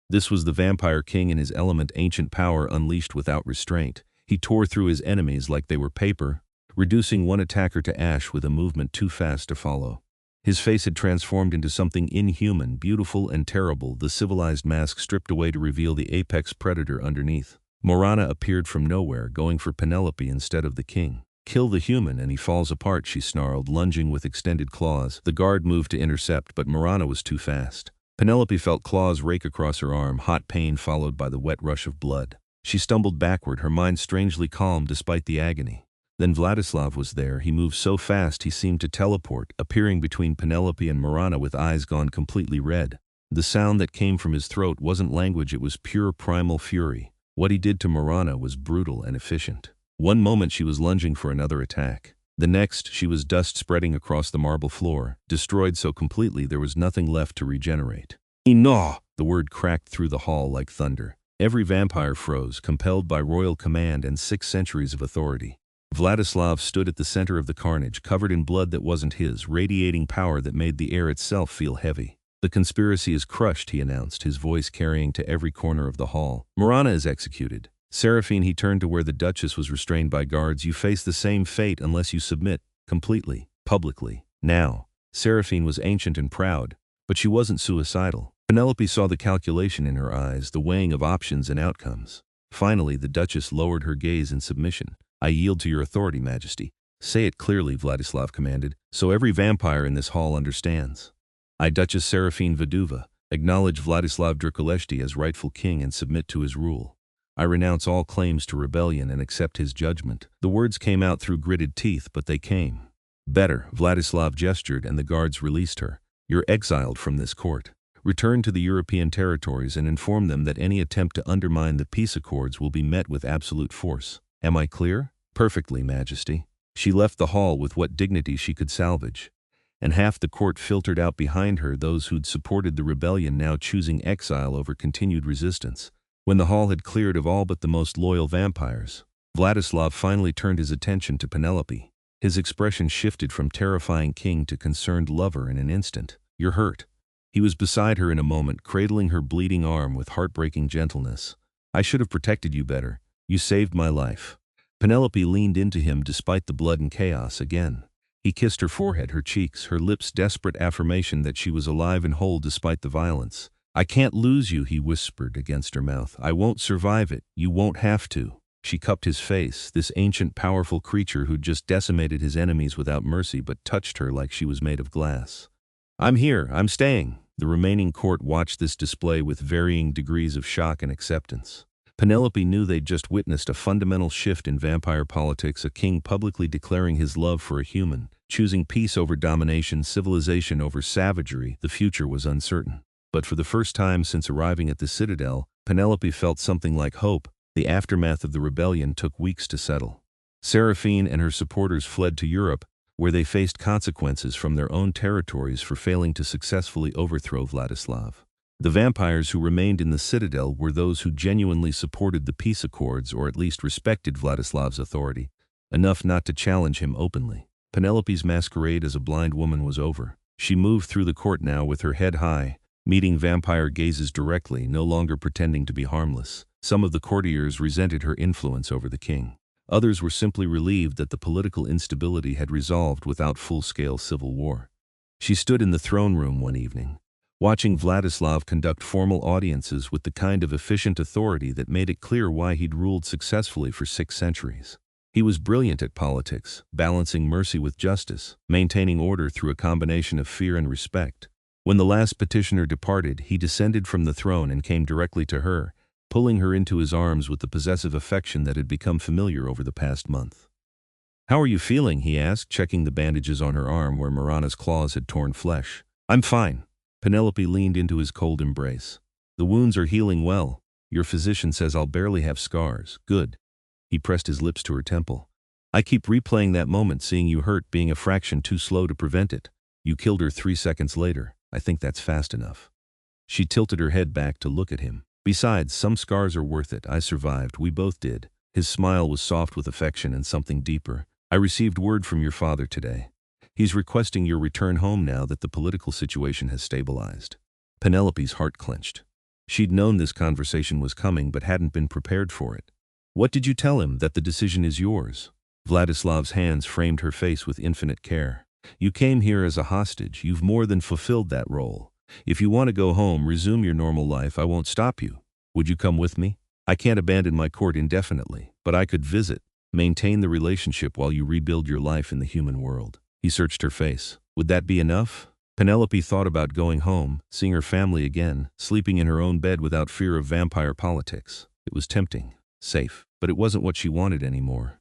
This was the vampire king in his element, ancient power unleashed without restraint. He tore through his enemies like they were paper, reducing one attacker to ash with a movement too fast to follow. His face had transformed into something inhuman, beautiful and terrible, the civilized mask stripped away to reveal the apex predator underneath. Morana appeared from nowhere, going for Penelope instead of the king. "Kill the human and he falls apart," she snarled, lunging with extended claws. The guard moved to intercept, but Morana was too fast. Penelope felt claws rake across her arm, hot pain followed by the wet rush of blood. She stumbled backward, her mind strangely calm despite the agony. Then Vladislav was there. He moved so fast he seemed to teleport, appearing between Penelope and Morana with eyes gone completely red. The sound that came from his throat wasn't language, it was pure primal fury. What he did to Morana was brutal and efficient. One moment she was lunging for another attack. The next, she was dust spreading across the marble floor, destroyed so completely there was nothing left to regenerate. "Enough!" The word cracked through the hall like thunder. Every vampire froze, compelled by royal command and 6 centuries of authority. Vladislav stood at the center of the carnage, covered in blood that wasn't his, radiating power that made the air itself feel heavy. "The conspiracy is crushed," he announced, his voice carrying to every corner of the hall. "Morana is executed." Seraphine, he turned to where the Duchess was restrained by guards. "You face the same fate unless you submit, completely, publicly, now." Seraphine was ancient and proud, but she wasn't suicidal. Penelope saw the calculation in her eyes, the weighing of options and outcomes. Finally, the Duchess lowered her gaze in submission. "I yield to your authority, Majesty." "Say it clearly," Vladislav commanded, "so every vampire in this hall understands." "I, Duchess Seraphine Vaduva, acknowledge Vladislav Drăculești as rightful king and submit to his rule. I renounce all claims to rebellion and accept his judgment." The words came out through gritted teeth, but they came. "Better," Vladislav gestured, and the guards released her. "You're exiled from this court. Return to the European territories and inform them that any attempt to undermine the peace accords will be met with absolute force. Am I clear?" "Perfectly, Majesty." She left the hall with what dignity she could salvage. And half the court filtered out behind her, those who'd supported the rebellion now choosing exile over continued resistance. When the hall had cleared of all but the most loyal vampires, Vladislav finally turned his attention to Penelope. His expression shifted from terrifying king to concerned lover in an instant. "You're hurt." He was beside her in a moment, cradling her bleeding arm with heartbreaking gentleness. "I should have protected you better. You saved my life." Penelope leaned into him despite the blood and chaos again. He kissed her forehead, her cheeks, her lips desperate affirmation that she was alive and whole despite the violence. "I can't lose you," he whispered against her mouth. "I won't survive it. You won't have to." She cupped his face, this ancient powerful creature who'd just decimated his enemies without mercy but touched her like she was made of glass. "I'm here. I'm staying." The remaining court watched this display with varying degrees of shock and acceptance. Penelope knew they'd just witnessed a fundamental shift in vampire politics, a king publicly declaring his love for a human, choosing peace over domination, civilization over savagery. The future was uncertain. But for the first time since arriving at the Citadel, Penelope felt something like hope. The aftermath of the rebellion took weeks to settle. Seraphine and her supporters fled to Europe, where they faced consequences from their own territories for failing to successfully overthrow Vladislav. The vampires who remained in the Citadel were those who genuinely supported the peace accords or at least respected Vladislav's authority, enough not to challenge him openly. Penelope's masquerade as a blind woman was over. She moved through the court now with her head high, meeting vampire gazes directly, no longer pretending to be harmless. Some of the courtiers resented her influence over the king. Others were simply relieved that the political instability had resolved without full-scale civil war. She stood in the throne room one evening, watching Vladislav conduct formal audiences with the kind of efficient authority that made it clear why he'd ruled successfully for 6 centuries. He was brilliant at politics, balancing mercy with justice, maintaining order through a combination of fear and respect. When the last petitioner departed, he descended from the throne and came directly to her, pulling her into his arms with the possessive affection that had become familiar over the past month. "How are you feeling?" he asked, checking the bandages on her arm where Marana's claws had torn flesh. "I'm fine." Penelope leaned into his cold embrace. "The wounds are healing well. Your physician says I'll barely have scars. Good." He pressed his lips to her temple. "I keep replaying that moment, seeing you hurt, being a fraction too slow to prevent it. You killed her 3 seconds later. I think that's fast enough." She tilted her head back to look at him. "Besides, some scars are worth it. I survived. We both did." His smile was soft with affection and something deeper. "I received word from your father today. He's requesting your return home now that the political situation has stabilized." Penelope's heart clenched. She'd known this conversation was coming but hadn't been prepared for it. "What did you tell him? That the decision is yours?" Vladislav's hands framed her face with infinite care. "You came here as a hostage. You've more than fulfilled that role. If you want to go home, resume your normal life, I won't stop you. Would you come with me? I can't abandon my court indefinitely, but I could visit, maintain the relationship while you rebuild your life in the human world." He searched her face. "Would that be enough?" Penelope thought about going home, seeing her family again, sleeping in her own bed without fear of vampire politics. It was tempting, safe, but it wasn't what she wanted anymore.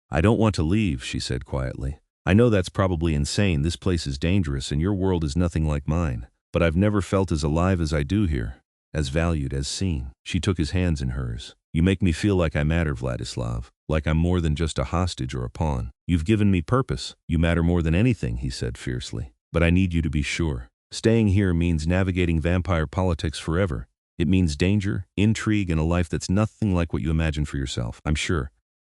"I don't want to leave," she said quietly. "I know that's probably insane. This place is dangerous and your world is nothing like mine. But I've never felt as alive as I do here, as valued, as seen." She took his hands in hers. "You make me feel like I matter, Vladislav, like I'm more than just a hostage or a pawn. You've given me purpose. You matter more than anything," he said fiercely. "But I need you to be sure. Staying here means navigating vampire politics forever. It means danger, intrigue, and a life that's nothing like what you imagine for yourself. I'm sure."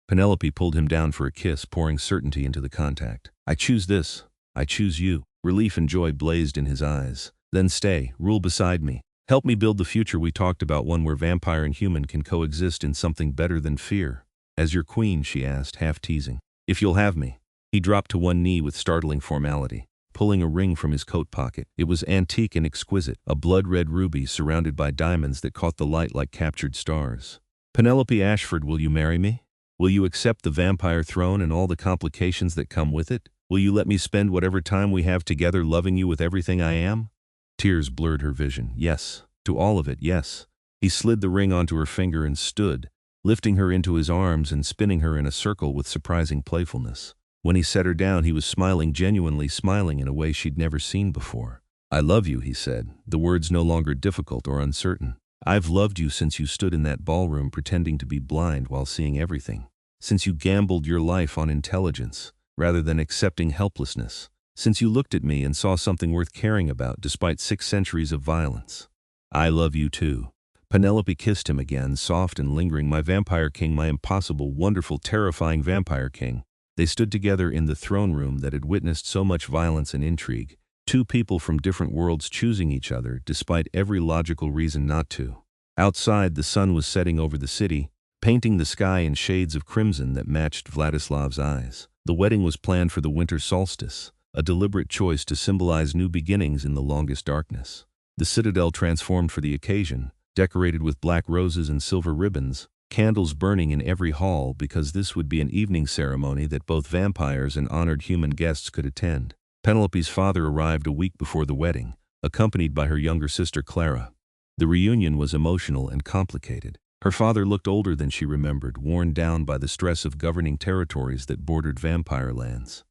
Penelope pulled him down for a kiss, pouring certainty into the contact. "I choose this. I choose you." Relief and joy blazed in his eyes. "Then stay, rule beside me. Help me build the future we talked about, one where vampire and human can coexist in something better than fear." "As your queen," she asked, half teasing. "If you'll have me." He dropped to one knee with startling formality, pulling a ring from his coat pocket. It was antique and exquisite, a blood-red ruby surrounded by diamonds that caught the light like captured stars. "Penelope Ashford, will you marry me? Will you accept the vampire throne and all the complications that come with it? Will you let me spend whatever time we have together loving you with everything I am?" Tears blurred her vision. "Yes. To all of it, yes." He slid the ring onto her finger and stood, lifting her into his arms and spinning her in a circle with surprising playfulness. When he set her down, he was smiling, genuinely smiling in a way she'd never seen before. "I love you," he said, the words no longer difficult or uncertain. "I've loved you since you stood in that ballroom pretending to be blind while seeing everything. Since you gambled your life on intelligence, rather than accepting helplessness. Since you looked at me and saw something worth caring about despite 6 centuries of violence. I love you too." Penelope kissed him again, soft and lingering. "My vampire king, my impossible, wonderful, terrifying vampire king." They stood together in the throne room that had witnessed so much violence and intrigue, 2 people from different worlds choosing each other despite every logical reason not to. Outside, the sun was setting over the city, painting the sky in shades of crimson that matched Vladislav's eyes. The wedding was planned for the winter solstice, a deliberate choice to symbolize new beginnings in the longest darkness. The citadel transformed for the occasion, decorated with black roses and silver ribbons, candles burning in every hall because this would be an evening ceremony that both vampires and honored human guests could attend. Penelope's father arrived a week before the wedding, accompanied by her younger sister Clara. The reunion was emotional and complicated. Her father looked older than she remembered, worn down by the stress of governing territories that bordered vampire lands.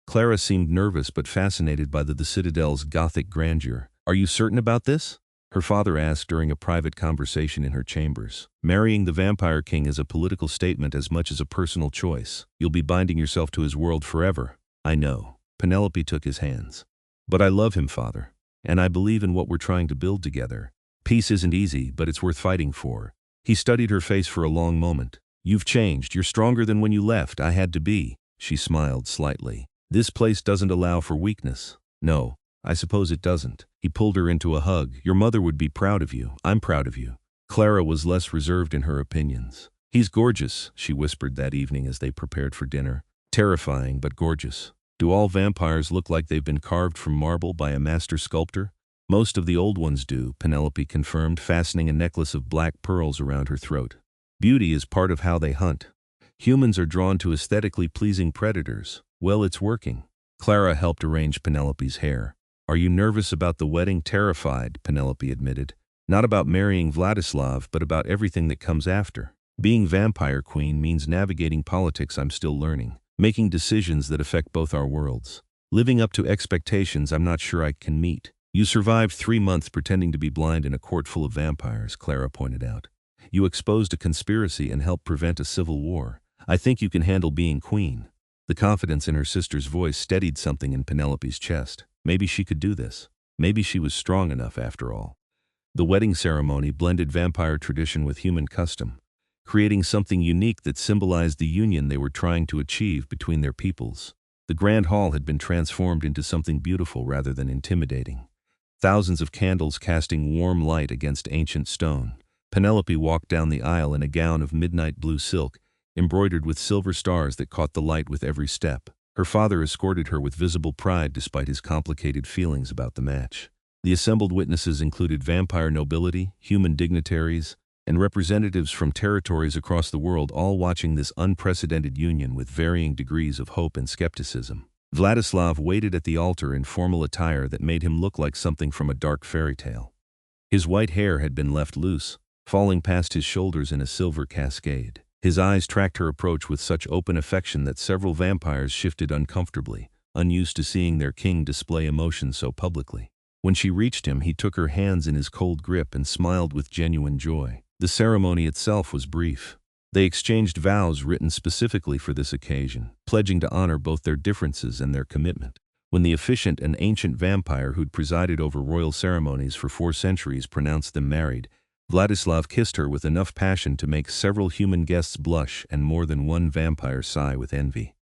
Clara seemed nervous but fascinated by the citadel's Gothic grandeur. "Are you certain about this?" her father asked during a private conversation in her chambers. "Marrying the vampire king is a political statement as much as a personal choice. You'll be binding yourself to his world forever." "I know." Penelope took his hands. "But I love him, father. And I believe in what we're trying to build together. Peace isn't easy, but it's worth fighting for." He studied her face for a long moment. "You've changed. You're stronger than when you left. I had to be." She smiled slightly. This place doesn't allow for weakness. No, I suppose it doesn't. He pulled her into a hug. Your mother would be proud of you. I'm proud of you. Clara was less reserved in her opinions. He's gorgeous, she whispered that evening as they prepared for dinner. Terrifying, but gorgeous. Do all vampires look like they've been carved from marble by a master sculptor? Most of the old ones do, Penelope confirmed, fastening a necklace of black pearls around her throat. Beauty is part of how they hunt. Humans are drawn to aesthetically pleasing predators. Well, it's working. Clara helped arrange Penelope's hair. Are you nervous about the wedding? Terrified, Penelope admitted. Not about marrying Vladislav, but about everything that comes after. Being vampire queen means navigating politics I'm still learning, making decisions that affect both our worlds. Living up to expectations I'm not sure I can meet. You survived 3 months pretending to be blind in a court full of vampires, Clara pointed out. You exposed a conspiracy and helped prevent a civil war. I think you can handle being queen. The confidence in her sister's voice steadied something in Penelope's chest. Maybe she could do this. Maybe she was strong enough after all. The wedding ceremony blended vampire tradition with human custom, creating something unique that symbolized the union they were trying to achieve between their peoples. The grand hall had been transformed into something beautiful rather than intimidating. Thousands of candles casting warm light against ancient stone. Penelope walked down the aisle in a gown of midnight blue silk, embroidered with silver stars that caught the light with every step. Her father escorted her with visible pride despite his complicated feelings about the match. The assembled witnesses included vampire nobility, human dignitaries, and representatives from territories across the world, all watching this unprecedented union with varying degrees of hope and skepticism. Vladislav waited at the altar in formal attire that made him look like something from a dark fairy tale. His white hair had been left loose, falling past his shoulders in a silver cascade. His eyes tracked her approach with such open affection that several vampires shifted uncomfortably, unused to seeing their king display emotion so publicly. When she reached him, he took her hands in his cold grip and smiled with genuine joy. The ceremony itself was brief. They exchanged vows written specifically for this occasion, pledging to honor both their differences and their commitment. When the efficient and ancient vampire who'd presided over royal ceremonies for 4 centuries pronounced them married, Vladislav kissed her with enough passion to make several human guests blush and more than one vampire sigh with envy.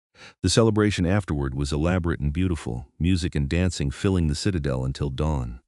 The celebration afterward was elaborate and beautiful, music and dancing filling the citadel until dawn.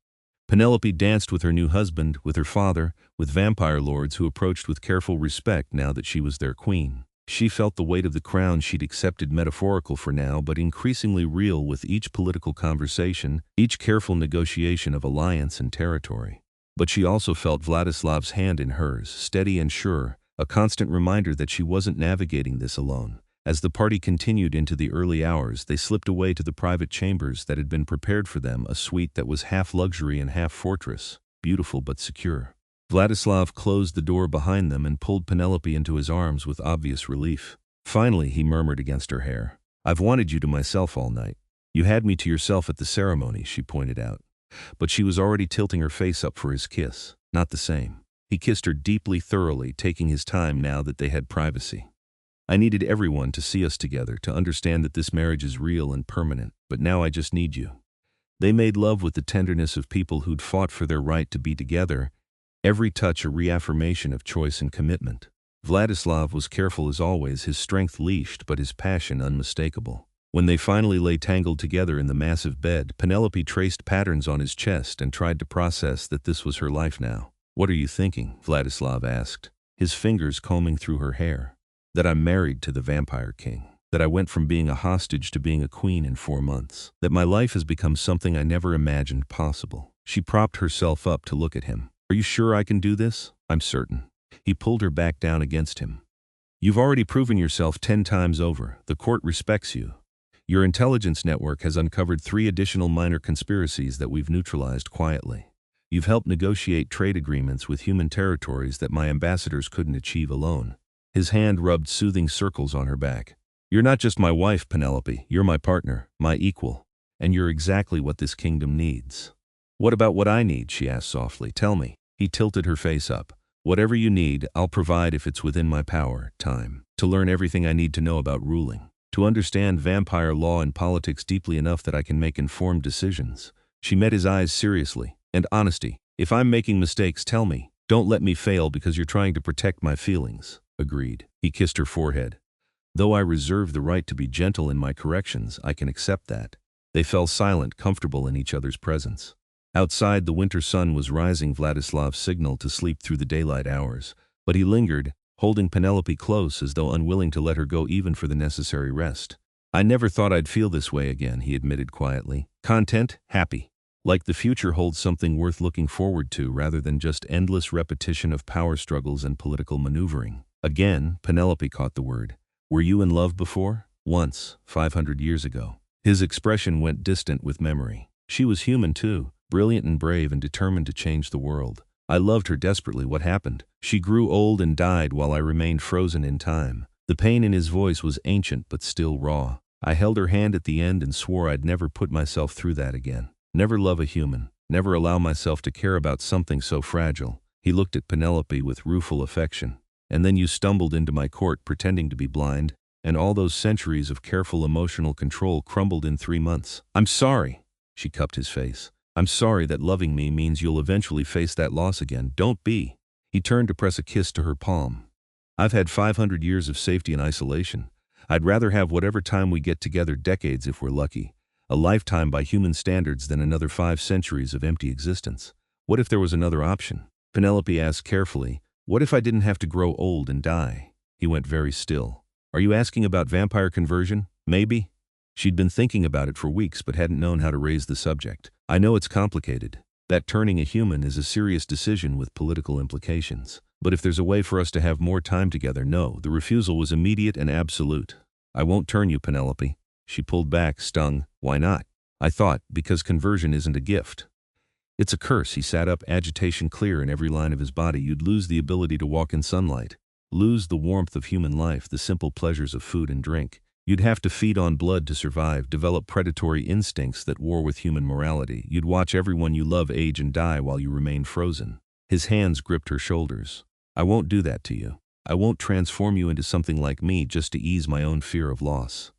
Penelope danced with her new husband, with her father, with vampire lords who approached with careful respect now that she was their queen. She felt the weight of the crown she'd accepted, metaphorical for now but increasingly real with each political conversation, each careful negotiation of alliance and territory. But she also felt Vladislav's hand in hers, steady and sure, a constant reminder that she wasn't navigating this alone. As the party continued into the early hours, they slipped away to the private chambers that had been prepared for them, a suite that was half luxury and half fortress, beautiful but secure. Vladislav closed the door behind them and pulled Penelope into his arms with obvious relief. Finally, he murmured against her hair. I've wanted you to myself all night. You had me to yourself at the ceremony, she pointed out. But she was already tilting her face up for his kiss. Not the same. He kissed her deeply, thoroughly, taking his time now that they had privacy. I needed everyone to see us together, to understand that this marriage is real and permanent, but now I just need you. They made love with the tenderness of people who'd fought for their right to be together, every touch a reaffirmation of choice and commitment. Vladislav was careful as always, his strength leashed but his passion unmistakable. When they finally lay tangled together in the massive bed, Penelope traced patterns on his chest and tried to process that this was her life now. What are you thinking? Vladislav asked, his fingers combing through her hair. That I'm married to the Vampire King. That I went from being a hostage to being a queen in 4 months. That my life has become something I never imagined possible. She propped herself up to look at him. Are you sure I can do this? I'm certain. He pulled her back down against him. You've already proven yourself 10 times over. The court respects you. Your intelligence network has uncovered 3 additional minor conspiracies that we've neutralized quietly. You've helped negotiate trade agreements with human territories that my ambassadors couldn't achieve alone. His hand rubbed soothing circles on her back. You're not just my wife, Penelope. You're my partner, my equal. And you're exactly what this kingdom needs. What about what I need? She asked softly. Tell me. He tilted her face up. Whatever you need, I'll provide if it's within my power. Time. To learn everything I need to know about ruling. To understand vampire law and politics deeply enough that I can make informed decisions. She met his eyes seriously. And honesty. If I'm making mistakes, tell me. Don't let me fail because you're trying to protect my feelings. Agreed. He kissed her forehead. Though I reserve the right to be gentle in my corrections, I can accept that. They fell silent, comfortable in each other's presence. Outside, the winter sun was rising. Vladislav signaled to sleep through the daylight hours, but he lingered, holding Penelope close as though unwilling to let her go even for the necessary rest. I never thought I'd feel this way again, he admitted quietly. Content, happy. Like the future holds something worth looking forward to rather than just endless repetition of power struggles and political maneuvering. Again, Penelope caught the word. Were you in love before? Once, 500 years ago. His expression went distant with memory. She was human too, brilliant and brave and determined to change the world. I loved her desperately. What happened? She grew old and died while I remained frozen in time. The pain in his voice was ancient but still raw. I held her hand at the end and swore I'd never put myself through that again. Never love a human. Never allow myself to care about something so fragile. He looked at Penelope with rueful affection. And then you stumbled into my court pretending to be blind, and all those centuries of careful emotional control crumbled in 3 months. I'm sorry. She cupped his face. I'm sorry that loving me means you'll eventually face that loss again. Don't be. He turned to press a kiss to her palm. I've had 500 years of safety and isolation. I'd rather have whatever time we get together, decades if we're lucky, a lifetime by human standards, than another 5 centuries of empty existence. What if there was another option? Penelope asked carefully. What if I didn't have to grow old and die? He went very still. Are you asking about vampire conversion? Maybe? She'd been thinking about it for weeks but hadn't known how to raise the subject. I know it's complicated. That turning a human is a serious decision with political implications. But if there's a way for us to have more time together, no. The refusal was immediate and absolute. I won't turn you, Penelope. She pulled back, stung. Why not? I thought, because conversion isn't a gift. It's a curse. He sat up, agitation clear in every line of his body. You'd lose the ability to walk in sunlight, lose the warmth of human life, the simple pleasures of food and drink. You'd have to feed on blood to survive, develop predatory instincts that war with human morality. You'd watch everyone you love age and die while you remain frozen. His hands gripped her shoulders. I won't do that to you. I won't transform you into something like me just to ease my own fear of loss.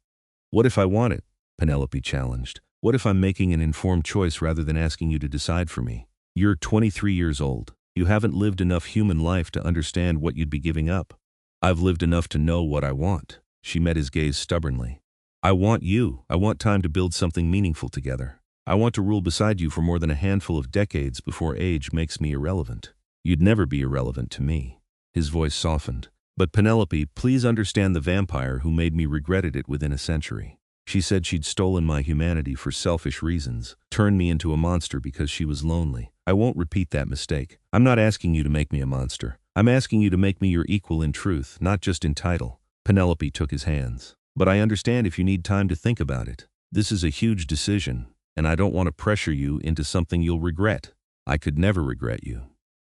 What if I want it? Penelope challenged. What if I'm making an informed choice rather than asking you to decide for me? You're 23 years old. You haven't lived enough human life to understand what you'd be giving up. I've lived enough to know what I want. She met his gaze stubbornly. I want you. I want time to build something meaningful together. I want to rule beside you for more than a handful of decades before age makes me irrelevant. You'd never be irrelevant to me. His voice softened. But Penelope, please understand the vampire who made me regretted it within a century. She said she'd stolen my humanity for selfish reasons, turned me into a monster because she was lonely. I won't repeat that mistake. I'm not asking you to make me a monster. I'm asking you to make me your equal in truth, not just in title. Penelope took his hands. But I understand if you need time to think about it. This is a huge decision, and I don't want to pressure you into something you'll regret. I could never regret you.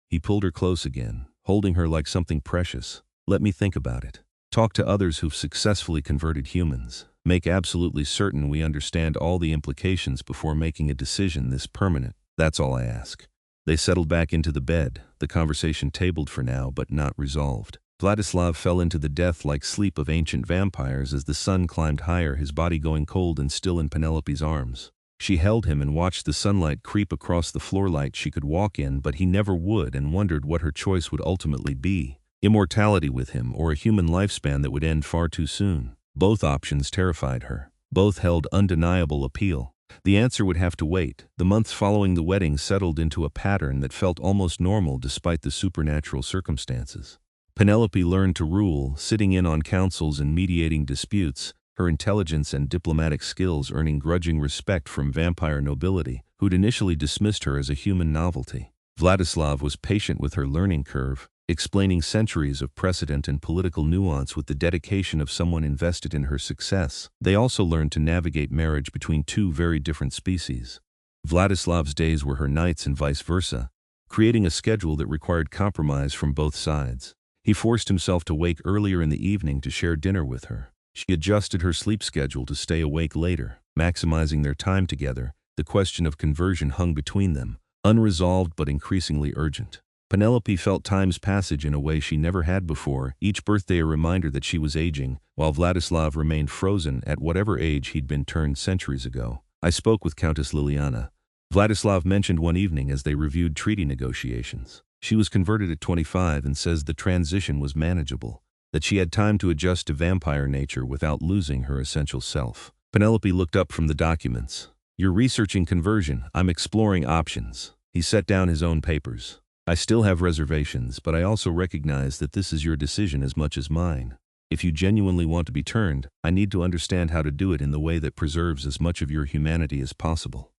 He pulled her close again, holding her like something precious. Let me think about it. Talk to others who've successfully converted humans. Make absolutely certain we understand all the implications before making a decision this permanent. That's all I ask. They settled back into the bed, the conversation tabled for now but not resolved. Vladislav fell into the death-like sleep of ancient vampires as the sun climbed higher, his body going cold and still in Penelope's arms. She held him and watched the sunlight creep across the floorlight she could walk in, but he never would, and wondered what her choice would ultimately be. Immortality with him, or a human lifespan that would end far too soon. Both options terrified her. Both held undeniable appeal. The answer would have to wait. The months following the wedding settled into a pattern that felt almost normal despite the supernatural circumstances. Penelope learned to rule, sitting in on councils and mediating disputes, her intelligence and diplomatic skills earning grudging respect from vampire nobility, who'd initially dismissed her as a human novelty. Vladislav was patient with her learning curve, explaining centuries of precedent and political nuance with the dedication of someone invested in her success. They also learned to navigate marriage between two very different species. Vladislav's days were her nights and vice versa, creating a schedule that required compromise from both sides. He forced himself to wake earlier in the evening to share dinner with her. She adjusted her sleep schedule to stay awake later, maximizing their time together. The question of conversion hung between them, unresolved but increasingly urgent. Penelope felt time's passage in a way she never had before, each birthday a reminder that she was aging, while Vladislav remained frozen at whatever age he'd been turned centuries ago. I spoke with Countess Liliana. Vladislav mentioned one evening as they reviewed treaty negotiations. She was converted at 25 and says the transition was manageable. that she had time to adjust to vampire nature without losing her essential self. Penelope looked up from the documents. "You're researching conversion. I'm exploring options." He set down his own papers. "I still have reservations, but I also recognize that this is your decision as much as mine. If you genuinely want to be turned, I need to understand how to do it in the way that preserves as much of your humanity as possible."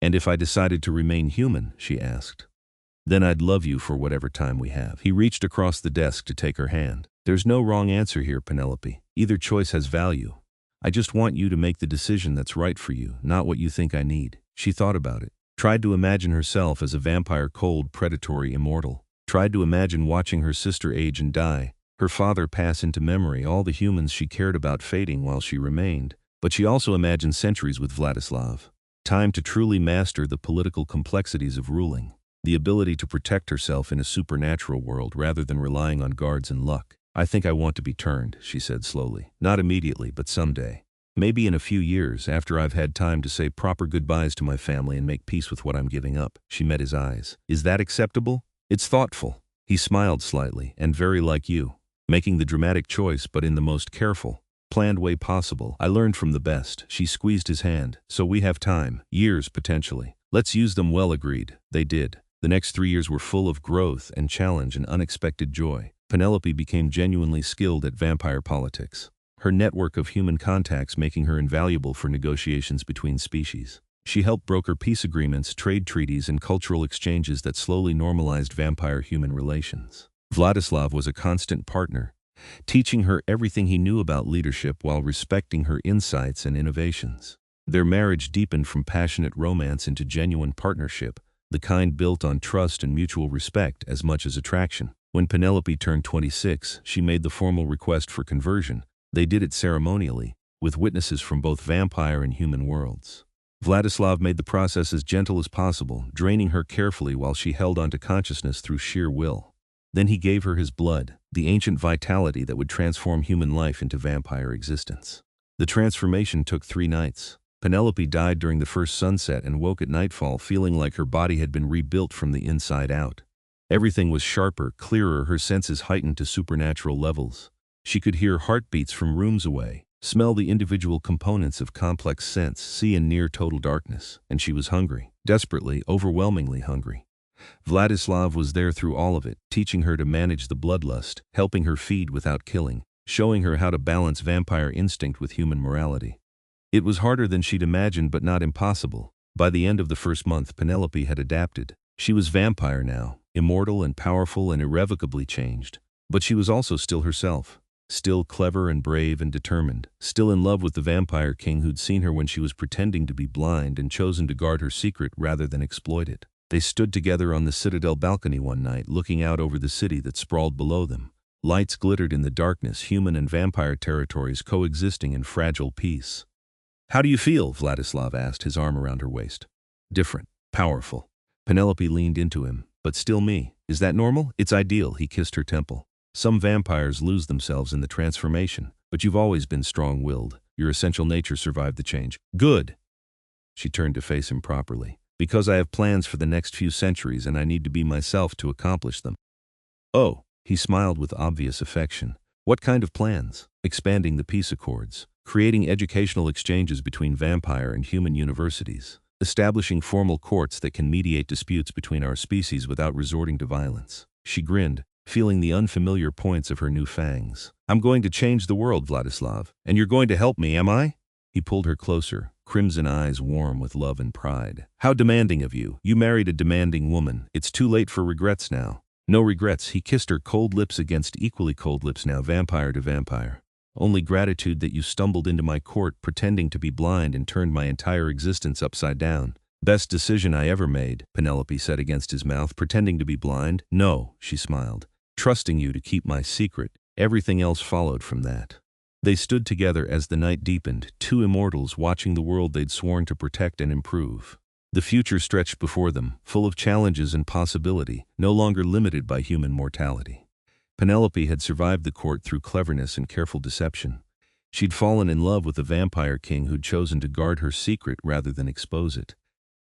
"And if I decided to remain human?" she asked. "Then I'd love you for whatever time we have." He reached across the desk to take her hand. "There's no wrong answer here, Penelope. Either choice has value. I just want you to make the decision that's right for you, not what you think I need." She thought about it. Tried to imagine herself as a vampire, cold, predatory, immortal. Tried to imagine watching her sister age and die, her father pass into memory, all the humans she cared about fading while she remained. But she also imagined centuries with Vladislav. Time to truly master the political complexities of ruling. The ability to protect herself in a supernatural world rather than relying on guards and luck. "I think I want to be turned," she said slowly. "Not immediately, but someday. Maybe in a few years, after I've had time to say proper goodbyes to my family and make peace with what I'm giving up." She met his eyes. "Is that acceptable?" "It's thoughtful." He smiled slightly, "and very like you. Making the dramatic choice, but in the most careful, planned way possible. I learned from the best." She squeezed his hand. "So we have time. Years, potentially. Let's use them well." Agreed. They did. The next 3 years were full of growth and challenge and unexpected joy. Penelope became genuinely skilled at vampire politics, her network of human contacts making her invaluable for negotiations between species. She helped broker peace agreements, trade treaties, and cultural exchanges that slowly normalized vampire-human relations. Vladislav was a constant partner, teaching her everything he knew about leadership while respecting her insights and innovations. Their marriage deepened from passionate romance into genuine partnership, the kind built on trust and mutual respect as much as attraction. When Penelope turned 26, she made the formal request for conversion. They did it ceremonially, with witnesses from both vampire and human worlds. Vladislav made the process as gentle as possible, draining her carefully while she held onto consciousness through sheer will. Then he gave her his blood, the ancient vitality that would transform human life into vampire existence. The transformation took 3 nights. Penelope died during the first sunset and woke at nightfall feeling like her body had been rebuilt from the inside out. Everything was sharper, clearer, her senses heightened to supernatural levels. She could hear heartbeats from rooms away, smell the individual components of complex sense, see in near total darkness, and she was hungry, desperately, overwhelmingly hungry. Vladislav was there through all of it, teaching her to manage the bloodlust, helping her feed without killing, showing her how to balance vampire instinct with human morality. It was harder than she'd imagined, but not impossible. By the end of the first month, Penelope had adapted. She was vampire now, immortal and powerful and irrevocably changed. But she was also still herself, still clever and brave and determined, still in love with the vampire king who'd seen her when she was pretending to be blind and chosen to guard her secret rather than exploit it. They stood together on the citadel balcony one night, looking out over the city that sprawled below them. Lights glittered in the darkness, human and vampire territories coexisting in fragile peace. "How do you feel?" Vladislav asked, his arm around her waist. "Different. Powerful." Penelope leaned into him. "But still me. Is that normal?" "It's ideal." He kissed her temple. "Some vampires lose themselves in the transformation, but you've always been strong-willed. Your essential nature survived the change." "Good." She turned to face him properly. "Because I have plans for the next few centuries and I need to be myself to accomplish them." "Oh." He smiled with obvious affection. "What kind of plans?" "Expanding the peace accords, creating educational exchanges between vampire and human universities, establishing formal courts that can mediate disputes between our species without resorting to violence." She grinned, feeling the unfamiliar points of her new fangs. "I'm going to change the world, Vladislav. And you're going to help me, am I?" He pulled her closer, crimson eyes warm with love and pride. "How demanding of you. You married a demanding woman. It's too late for regrets now." "No regrets." He kissed her cold lips against equally cold lips now, vampire to vampire. "Only gratitude that you stumbled into my court pretending to be blind and turned my entire existence upside down." "Best decision I ever made," Penelope said against his mouth. "Pretending to be blind?" "No," she smiled. "Trusting you to keep my secret." Everything else followed from that. They stood together as the night deepened, 2 immortals watching the world they'd sworn to protect and improve. The future stretched before them, full of challenges and possibility, no longer limited by human mortality. Penelope had survived the court through cleverness and careful deception. She'd fallen in love with the vampire king who'd chosen to guard her secret rather than expose it.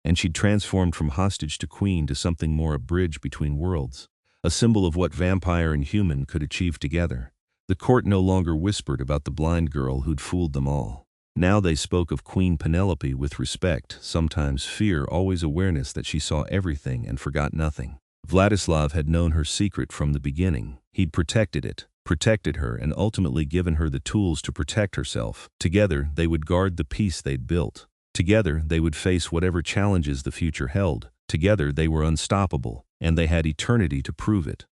And she'd transformed from hostage to queen to something more, a bridge between worlds, a symbol of what vampire and human could achieve together. The court no longer whispered about the blind girl who'd fooled them all. Now they spoke of Queen Penelope with respect, sometimes fear, always awareness that she saw everything and forgot nothing. Vladislav had known her secret from the beginning. He'd protected it, protected her, and ultimately given her the tools to protect herself. Together, they would guard the peace they'd built. Together, they would face whatever challenges the future held. Together, they were unstoppable, and they had eternity to prove it.